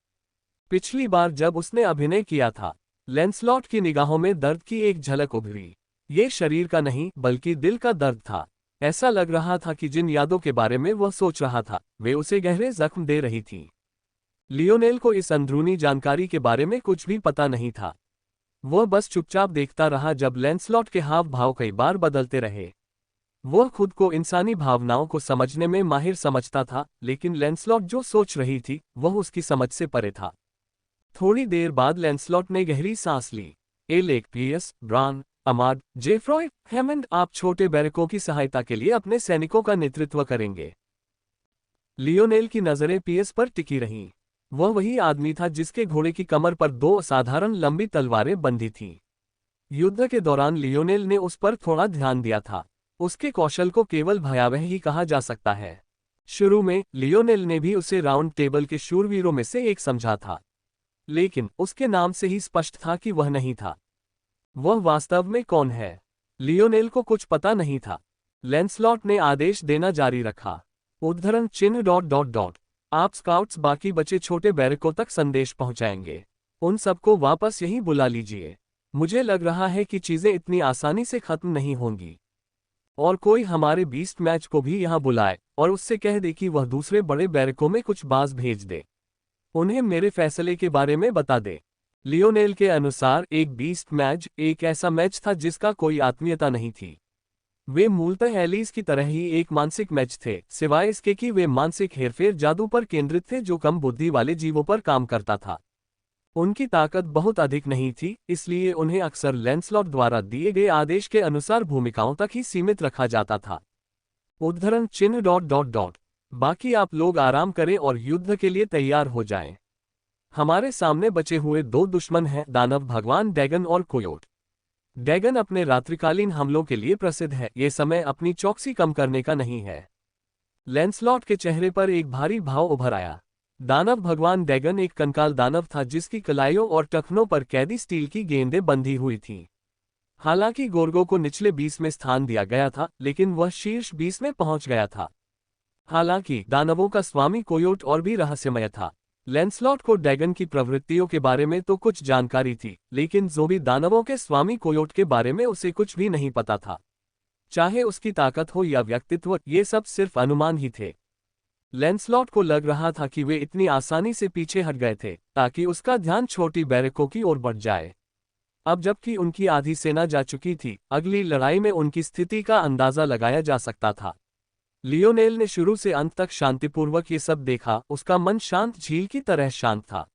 पिछली बार जब उसने अभिनय किया था, लैंसलॉट की निगाहों में दर्द की एक झलक उभरी। ये शरीर का नहीं बल्कि दिल का दर्द था। ऐसा लग रहा था कि जिन यादों के बारे में वह सोच रहा था वे उसे गहरे जख्म दे रही थीं। लियोनेल को इस अंदरूनी जानकारी के बारे में कुछ भी पता नहीं था। वह बस चुपचाप देखता रहा जब लैंसलॉट के हाव भाव कई बार बदलते रहे। वह खुद को इंसानी भावनाओं को समझने में माहिर समझता था, लेकिन लैंसलॉट जो सोच रही थी वह उसकी समझ से परे था। थोड़ी देर बाद लैंसलॉट ने गहरी सांस ली। एलेक, पियर्स, ब्रान, अमाड, जेफ्रॉय, हेमंड, आप छोटे बैरकों की सहायता के लिए अपने सैनिकों का नेतृत्व करेंगे। लियोनेल की नजरें पियर्स पर टिकी रहीं। वह वही आदमी था जिसके घोड़े की कमर पर दो असाधारण लंबी तलवारें बंधी थीं। युद्ध के दौरान लियोनेल ने उस पर थोड़ा ध्यान दिया था। उसके कौशल को केवल भयावह ही कहा जा सकता है। शुरू में लियोनेल ने भी उसे राउंड टेबल के शूरवीरों में से एक समझा था, लेकिन उसके नाम से ही स्पष्ट था कि वह नहीं था। वह वास्तव में कौन है, लियोनेल को कुछ पता नहीं था। लैंसलॉट ने आदेश देना जारी रखा। उद्धरण चिन्ह ... आप स्काउट्स बाकी बचे छोटे बैरकों तक संदेश पहुंचाएंगे। उन सबको वापस यहीं बुला लीजिए। मुझे लग रहा है कि चीजें इतनी आसानी से खत्म नहीं होंगी। और कोई हमारे बीस्ट मैच को भी यहां बुलाए और उससे कह दे कि वह दूसरे बड़े बैरकों में कुछ बाज भेज दे। उन्हें मेरे फैसले के बारे में बता दे। लियोनेल के अनुसार एक बीस्ट मैच एक ऐसा मैच था जिसका कोई आत्मीयता नहीं थी। वे मूलतः एलिस की तरह ही एक मानसिक मैच थे, सिवाय इसके कि वे मानसिक हेरफेर जादू पर केंद्रित थे जो कम बुद्धि वाले जीवों पर काम करता था। उनकी ताकत बहुत अधिक नहीं थी, इसलिए उन्हें अक्सर लैंसलॉट द्वारा दिए गए आदेश के अनुसार भूमिकाओं तक ही सीमित रखा जाता था। उद्धरण चिन्ह ... बाकी आप लोग आराम करें और युद्ध के लिए तैयार हो जाएं। हमारे सामने बचे हुए दो दुश्मन हैं, दानव भगवान डैगन और कोयोट। डैगन अपने रात्रिकालीन हमलों के लिए प्रसिद्ध है। ये समय अपनी चौकसी कम करने का नहीं है। लैंसलॉट के चेहरे पर एक भारी भाव उभर आया। दानव भगवान डैगन एक कंकाल दानव था जिसकी कलाइयों और टखनों पर कैदी स्टील की गेंदें बंधी हुई थीं। हालांकि गोर्गो को निचले 20 में स्थान दिया गया था, लेकिन वह शीर्ष 20 में पहुंच गया था। हालांकि दानवों का स्वामी कोयोट और भी रहस्यमय था। लैंसलॉट को डैगन की प्रवृत्तियों के बारे में तो कुछ जानकारी थी, लेकिन ज़ोंबी दानवों के स्वामी कोयोट के बारे में उसे कुछ भी नहीं पता था। चाहे उसकी ताकत हो या व्यक्तित्व, ये सब सिर्फ अनुमान ही थे। लैंसलॉट को लग रहा था कि वे इतनी आसानी से पीछे हट गए थे ताकि उसका ध्यान छोटी बैरकों की ओर बढ़ जाए। अब जबकि उनकी आधी सेना जा चुकी थी, अगली लड़ाई में उनकी स्थिति का अंदाजा लगाया जा सकता था। लियोनेल ने शुरू से अंत तक शांतिपूर्वक ये सब देखा। उसका मन शांत झील की तरह शांत था।